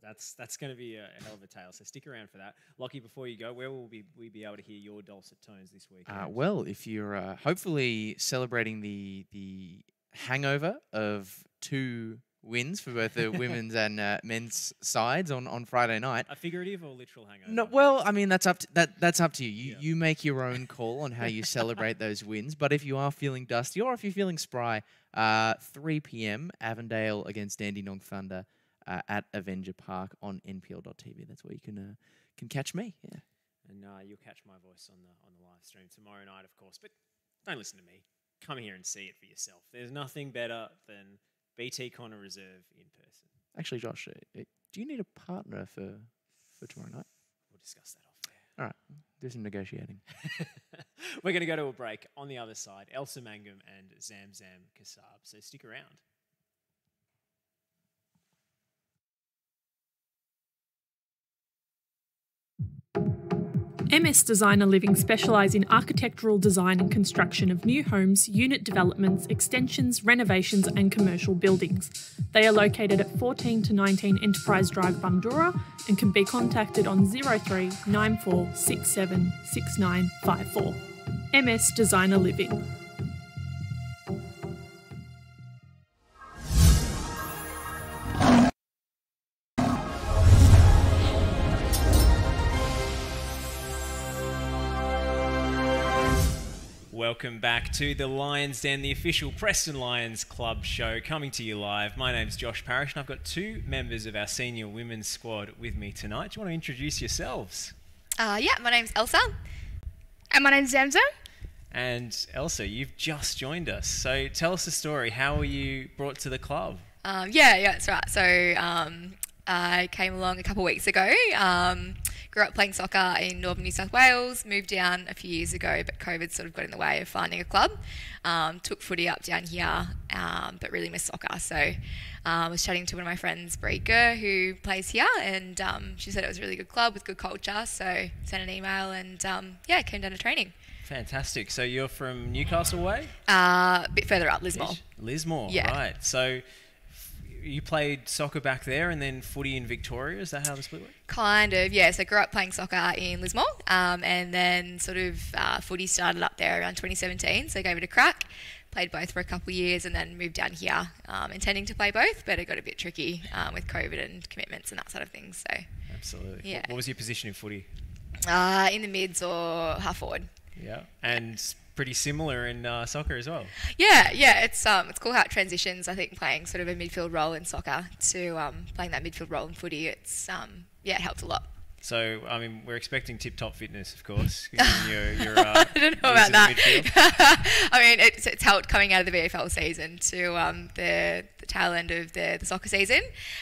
That's going to be a hell of a tale. So stick around for that. Lachie, before you go, where will we be able to hear your dulcet tones this week? Well, if you're hopefully celebrating the hangover of 2 wins for both the women's and men's sides on Friday night. A figurative or literal hangover? No, well, I mean that's up to you. You make your own call on how you celebrate those wins. But if you are feeling dusty or if you're feeling spry, 3 p.m. Avondale against Dandenong Thunder at Avenger Park on NPL.TV. That's where you can catch me. Yeah, and you'll catch my voice on the live stream tomorrow night, of course. But don't listen to me. Come here and see it for yourself. There's nothing better than BT Connor Reserve in person. Actually, Josh, do you need a partner for tomorrow night? We'll discuss that off there. All right, do some negotiating. We're going to go to a break. On the other side, Elsa Mangam and Zamzam Kassab. So stick around. MS Designer Living specialise in architectural design and construction of new homes, unit developments, extensions, renovations and commercial buildings. They are located at 14 to 19 Enterprise Drive, Bundoora, and can be contacted on 03 94 67 6954. MS Designer Living. Welcome back to the Lions Den, the official Preston Lions Club show, coming to you live. My name's Josh Parrish, and I've got 2 members of our senior women's squad with me tonight. Do you want to introduce yourselves? Yeah, my name's Elsa. And my name's Zamzam. And Elsa, you've just joined us. So tell us the story. How were you brought to the club? Yeah, that's right. So I came along a couple of weeks ago. Grew up playing soccer in northern New South Wales, moved down a few years ago, but COVID sort of got in the way of finding a club. Took footy up down here, but really missed soccer. So I was chatting to one of my friends, Brie Gurr, who plays here, and she said it was a really good club with good culture. So sent an email and came down to training. Fantastic. So you're from Newcastle way? A bit further up, Lismore. Lismore, Yeah. Right. So you played soccer back there and then footy in Victoria. Is that how the split went? Kind of, yeah. So I grew up playing soccer in Lismore, and then sort of footy started up there around 2017. So I gave it a crack, played both for a couple of years, and then moved down here, intending to play both, but it got a bit tricky with COVID and commitments and that sort of thing. So Absolutely. Yeah. What was your position in footy? In the mids or half forward. Yeah. And pretty similar in soccer as well. Yeah. It's cool how it transitions. I think playing sort of a midfield role in soccer to playing that midfield role in footy. It's it helps a lot. So, I mean, we're expecting tip-top fitness, of course. You're I don't know about that. I mean, it's helped coming out of the VFL season to the tail end of the soccer season.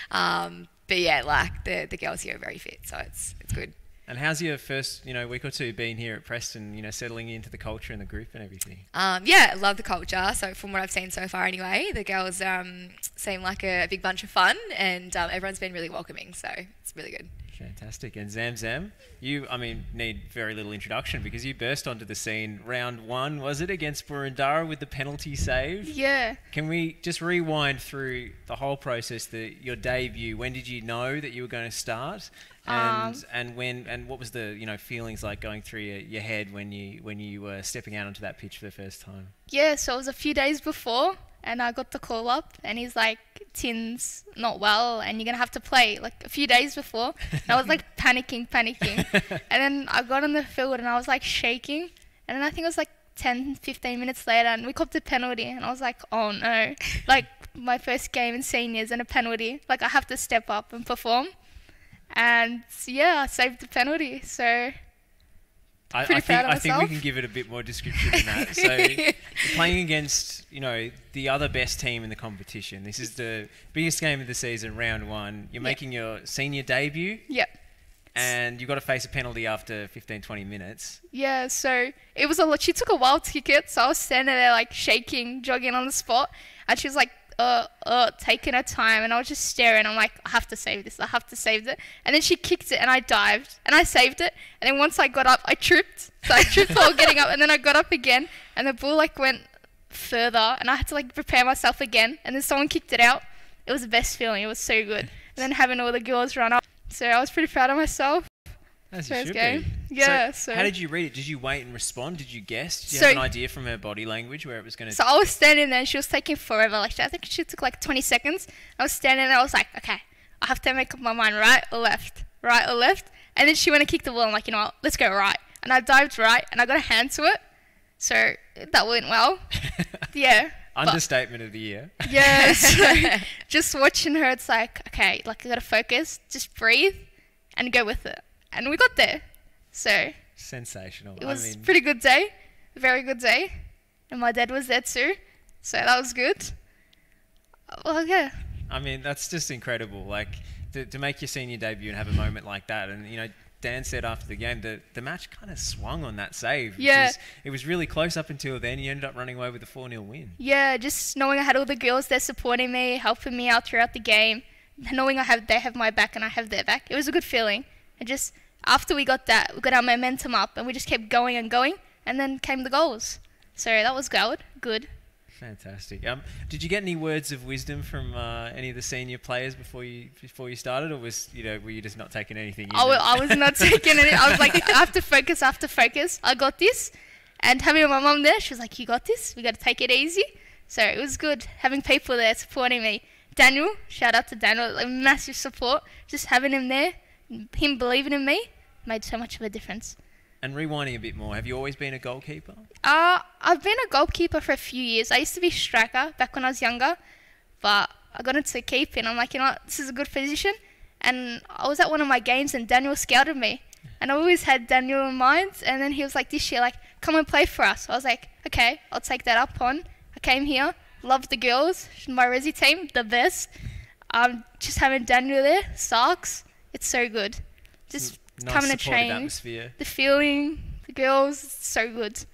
But yeah, like the girls here are very fit, so it's good. And how's your first, week or two been here at Preston, settling into the culture and the group and everything? Yeah, I love the culture. So from what I've seen so far anyway, the girls seem like a big bunch of fun, and everyone's been really welcoming, so it's really good. Fantastic. And Zamzam, you, need very little introduction because you burst onto the scene round 1, was it, against Boroondara with the penalty save? Yeah. Can we just rewind through the whole process, your debut? When did you know that you were going to start? And what was the feelings like going through your head when you were stepping out onto that pitch for the first time? Yeah, so it was a few days before, and I got the call up, and he's like, Tin's not well, and you're going to have to play, like a few days before. And I was like panicking. And then I got on the field, and I was like shaking. And then I think it was like 10, 15 minutes later, and we copped a penalty, and I was like, oh no. Like my first game in seniors and a penalty. Like I have to step up and perform. And yeah, I saved the penalty, so I think we can give it a bit more description than that. So you're playing against, the other best team in the competition. This is the biggest game of the season, round 1. You're making your senior debut. Yep. And you've got to face a penalty after 15, 20 minutes. Yeah, so it was a lot. She took a while to kick it, so I was standing there like shaking, jogging on the spot, and she was like, taking her time, and I was just staring. I'm like, I have to save this. And then she kicked it, and I dived, and I saved it. And then once I got up, I tripped. So I tripped while getting up, and then I got up again, and the ball like went further, and I had to like prepare myself again. And then someone kicked it out. It was the best feeling. It was so good. And then having all the girls run up, so I was pretty proud of myself. As you should game. be. Yeah. So how did you read it? Did you wait and respond? Did you guess? Did you have an idea from her body language where it was going to... So I was standing there and she was taking forever. Like I think she took like 20 seconds. I was standing there. I was like, okay, I have to make up my mind, right or left. And then she went and kicked the ball. I'm like, you know what, let's go right. And I dived right and I got a hand to it. So that went well. Yeah. Understatement of the year. Yeah. So just watching her, it's like, okay, like I got to focus, just breathe and go with it. And we got there. So sensational. It was a pretty good day. Very good day. And my dad was there too. So that was good. Well, yeah. That's just incredible. Like to make your senior debut and have a moment like that. And, Dan said after the game that the match kind of swung on that save. Yeah. It was really close up until then. You ended up running away with a 4-0 win. Yeah, just knowing I had all the girls there supporting me, helping me out throughout the game, knowing they have my back and I have their back. It was a good feeling. And just after we got that, we got our momentum up and we just kept going and going, and then came the goals. So that was good. Fantastic. Did you get any words of wisdom from any of the senior players before you started, or were you just not taking anything in? I was not taking any. I was like, I have to focus. I got this. And having my mum there, she was like, you got this. We got to take it easy. So it was good having people there supporting me. Daniel, shout out to Daniel, like, massive support. Just having him there, him believing in me, made so much of a difference. And rewinding a bit more, have you always been a goalkeeper? I've been a goalkeeper for a few years. I used to be striker back when I was younger, but I got into keeping. I'm like, you know what, this is a good position. And I was at one of my games and Daniel scouted me. And I always had Daniel in mind. And then he was like, this year, like, come and play for us. I was like, okay, I'll take that up on. I came here, loved the girls, my Resi team, the best. Just having Daniel there, sucks. It's so good. Just nice coming to supportive train, atmosphere. the feeling, the girls, it's so good.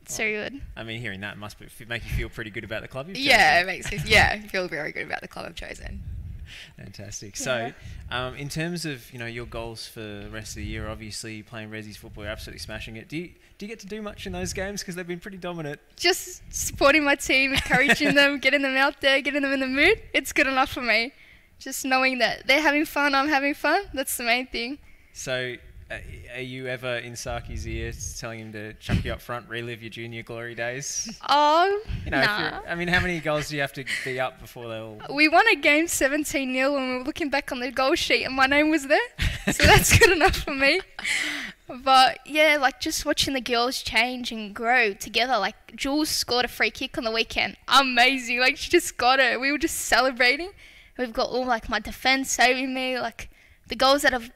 It's so good. I mean, hearing that must make you feel pretty good about the club you've Yeah, chosen. it makes me feel very good about the club I've chosen. Fantastic. Yeah. So, in terms of your goals for the rest of the year, obviously playing Resi's football, you're absolutely smashing it. Do you get to do much in those games because they've been pretty dominant? Just supporting my team, encouraging them, getting them out there, getting them in the mood. It's good enough for me. Just knowing that they're having fun, I'm having fun. That's the main thing. So, are you ever in Saki's ear telling him to chuck you up front, relive your junior glory days? Oh, Nah. I mean, how many goals do you have to be up before they'll... We won a game 17-0 and we were looking back on the goal sheet and my name was there. So that's good enough for me. But yeah, like just watching the girls change and grow together. Like Jules scored a free kick on the weekend. Amazing. Like she just got it. We were just celebrating. We've got all like my defense saving me. Like the goals that have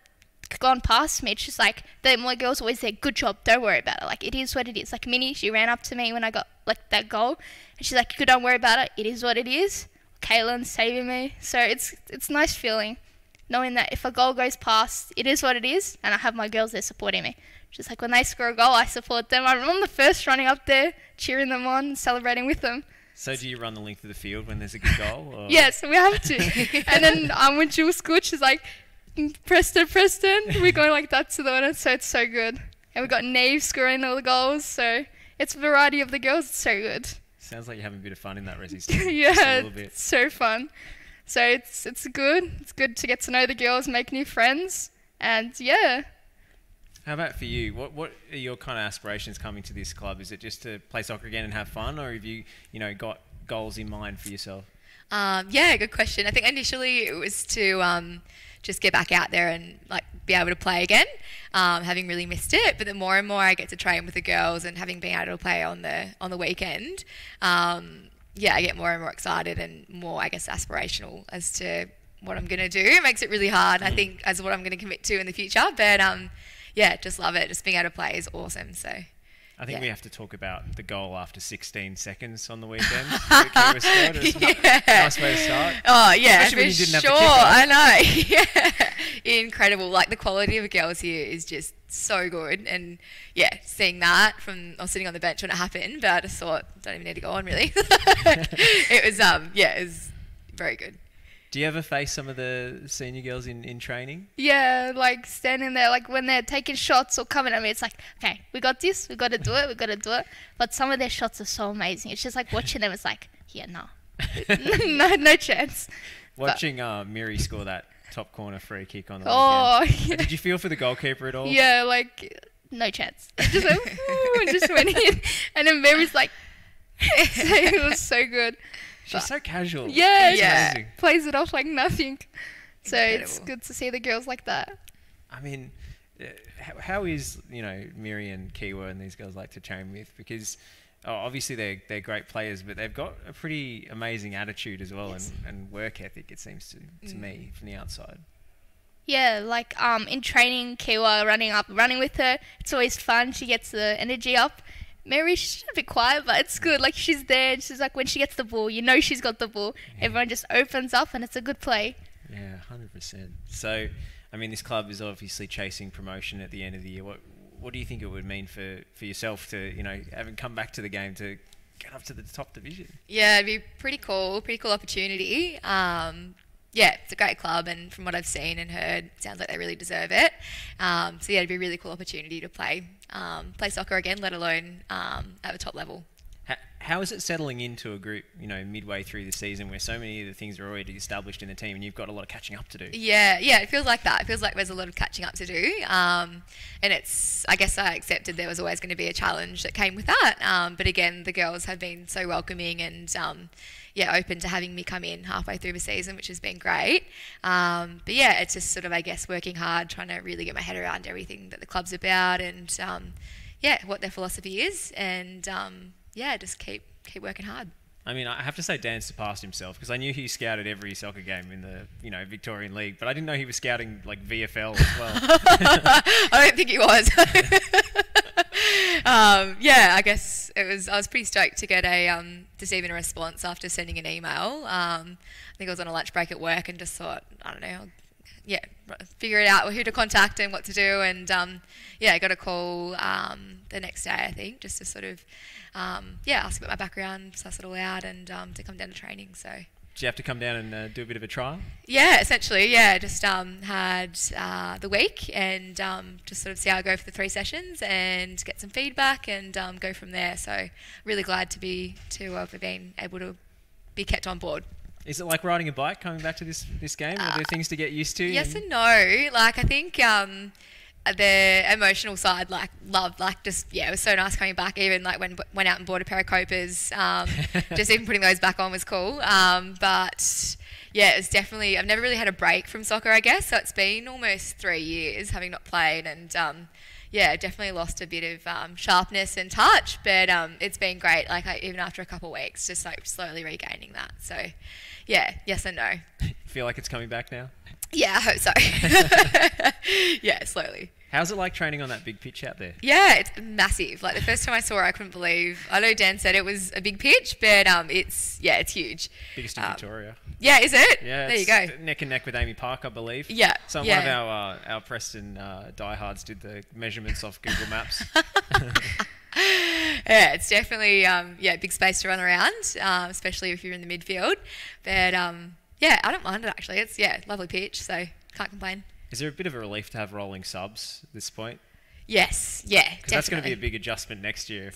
gone past me, it's just like my girl's always there, good job, don't worry about it, like it is what it is. Like Minnie, she ran up to me when I got like that goal and she's like, don't worry about it, it is what it is. Kaylin's saving me, so it's nice feeling knowing that if a goal goes past, it is what it is, and I have my girls there supporting me. Just like when they score a goal, I support them. I'm the first running up there cheering them on and celebrating with them. So do you run the length of the field when there's a good goal? Or? Yes, we have to. And then when Jules scored, she's like, Preston, we're going like that to the winner, so it's so good. And we've got Nave scoring all the goals, so it's a variety of the girls, it's so good. Sounds like you're having a bit of fun in that Resi stuff. Yeah, it's so fun. So it's good to get to know the girls, make new friends, and yeah. How about for you? What are your kind of aspirations coming to this club? Is it just to play soccer again and have fun, or have you got goals in mind for yourself? Yeah, good question. I think initially it was to just get back out there and like be able to play again, having really missed it. But the more and more I get to train with the girls and having been able to play on the weekend, yeah, I get more and more excited and more, I guess, aspirational as to what I'm going to do. It makes it really hard, I think, as what I'm going to commit to in the future. But yeah, just love it. Just being able to play is awesome. So. I think we have to talk about the goal after 16 seconds on the weekend. Nice way to start. Oh, yeah, especially when you didn't have the sure. kick-off. I know. Yeah. Incredible. Like, the quality of girls here is just so good. And, yeah, seeing that I was sitting on the bench when it happened, but I just thought, don't even need to go on, really. It was very good. Do you ever face some of the senior girls in training? Yeah, like standing there, like when they're taking shots or coming at me, it's like, okay, we got this, we got to do it. But some of their shots are so amazing. It's just like watching them, it's like, yeah, no. no chance. Watching Miri score that top corner free kick on the weekend. Yeah. Did you feel for the goalkeeper at all? Yeah, like, no chance. Just like, ooh, just went in. And then Mary's like, it was so good. She's so casual. Yeah. Plays it off like nothing. So Incredible. It's good to see the girls like that. I mean, how is Miri and Kiwa and these girls like to train with? Because obviously they're great players, but they've got a pretty amazing attitude as well, yes. and work ethic. It seems to me from the outside. Yeah, like in training, Kiwa running with her. It's always fun. She gets the energy up. Mary, she's a bit quiet, but it's good. Like, she's there. She's like, when she gets the ball, she's got the ball. Yeah. Everyone just opens up, and it's a good play. Yeah, 100%. So, I mean, this club is obviously chasing promotion at the end of the year. What do you think it would mean for yourself to, having come back to the game, to get up to the top division? Yeah, it'd be pretty cool opportunity. Yeah, it's a great club, and from what I've seen and heard, it sounds like they really deserve it. So yeah, it'd be a really cool opportunity to play soccer again, let alone at the top level. How is it settling into a group, midway through the season where so many of the things are already established in the team and you've got a lot of catching up to do? Yeah, it feels like that. It feels like there's a lot of catching up to do. And I guess I accepted there was always going to be a challenge that came with that. But again, the girls have been so welcoming and open to having me come in halfway through the season, which has been great. But yeah, it's just sort of, I guess, working hard, trying to really get my head around everything that the club's about and, what their philosophy is. And, just keep working hard. I mean, I have to say Dan surpassed himself because I knew he scouted every soccer game in the Victorian League, but I didn't know he was scouting like VFL as well. I don't think he was. I guess it was. I was pretty stoked to get to receive a response after sending an email. I think I was on a lunch break at work and just thought, I don't know, figure it out who to contact and what to do, and I got a call the next day, I think, just to sort of ask about my background, suss it all out, and to come down to training. So did you have to come down and do a bit of a trial? Yeah, essentially, just had the week and just sort of see how I go for the 3 sessions and get some feedback and go from there. So really glad to have been able to be kept on board. Is it like riding a bike coming back to this game? Are there things to get used to? Yes and no. Like, I think the emotional side, it was so nice coming back. Even like when went out and bought a pair of Copas, just even putting those back on was cool. But yeah, it was definitely, I've never really had a break from soccer, I guess. So it's been almost 3 years having not played, and definitely lost a bit of sharpness and touch. But it's been great. Like even after a couple of weeks, just like slowly regaining that. So yeah, yes and no. Feel like it's coming back now? Yeah, I hope so. Yeah, slowly. How's it like training on that big pitch out there? Yeah, it's massive. Like the first time I saw it, I couldn't believe. I know Dan said it was a big pitch, but it's huge. Biggest in Victoria. Yeah, is it? Yeah, there you go. Neck and neck with Amy Park, I believe. Yeah. So one of our Preston diehards did the measurements off Google Maps. Yeah, it's definitely big space to run around, especially if you're in the midfield. But I don't mind it actually. It's lovely pitch, so can't complain. Is there a bit of a relief to have rolling subs at this point? Yes, yeah, because that's going to be a big adjustment next year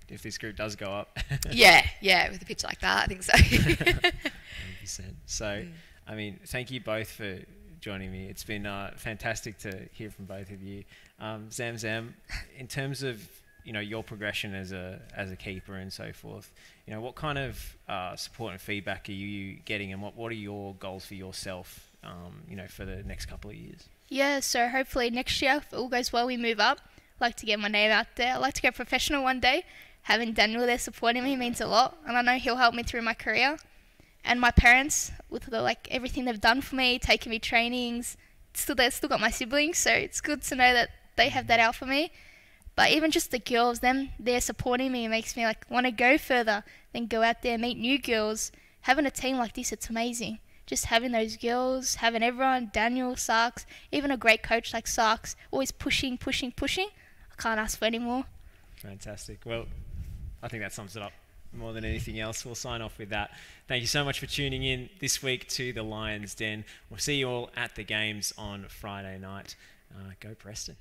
if this group does go up. yeah, with a pitch like that, I think so. 100%. So, I mean, thank you both for joining me. It's been fantastic to hear from both of you. Zamzam, in terms of your progression as a keeper and so forth, what kind of support and feedback are you getting, and what are your goals for yourself, for the next couple of years? Yeah, so hopefully next year, if all goes well, we move up. I'd like to get my name out there. I'd like to go professional one day. Having Daniel there supporting me means a lot, and I know he'll help me through my career. And my parents, with everything they've done for me, taking me trainings, they've still got my siblings, so it's good to know that they have that out for me. But even just the girls, they're supporting me. It makes me want to go further, then go out there, meet new girls. Having a team like this, it's amazing. Just having those girls, having everyone, Daniel, Sarks, even a great coach like Sarks, always pushing. I can't ask for any more. Fantastic. Well, I think that sums it up more than anything else. We'll sign off with that. Thank you so much for tuning in this week to the Lions Den. We'll see you all at the games on Friday night. Go Preston.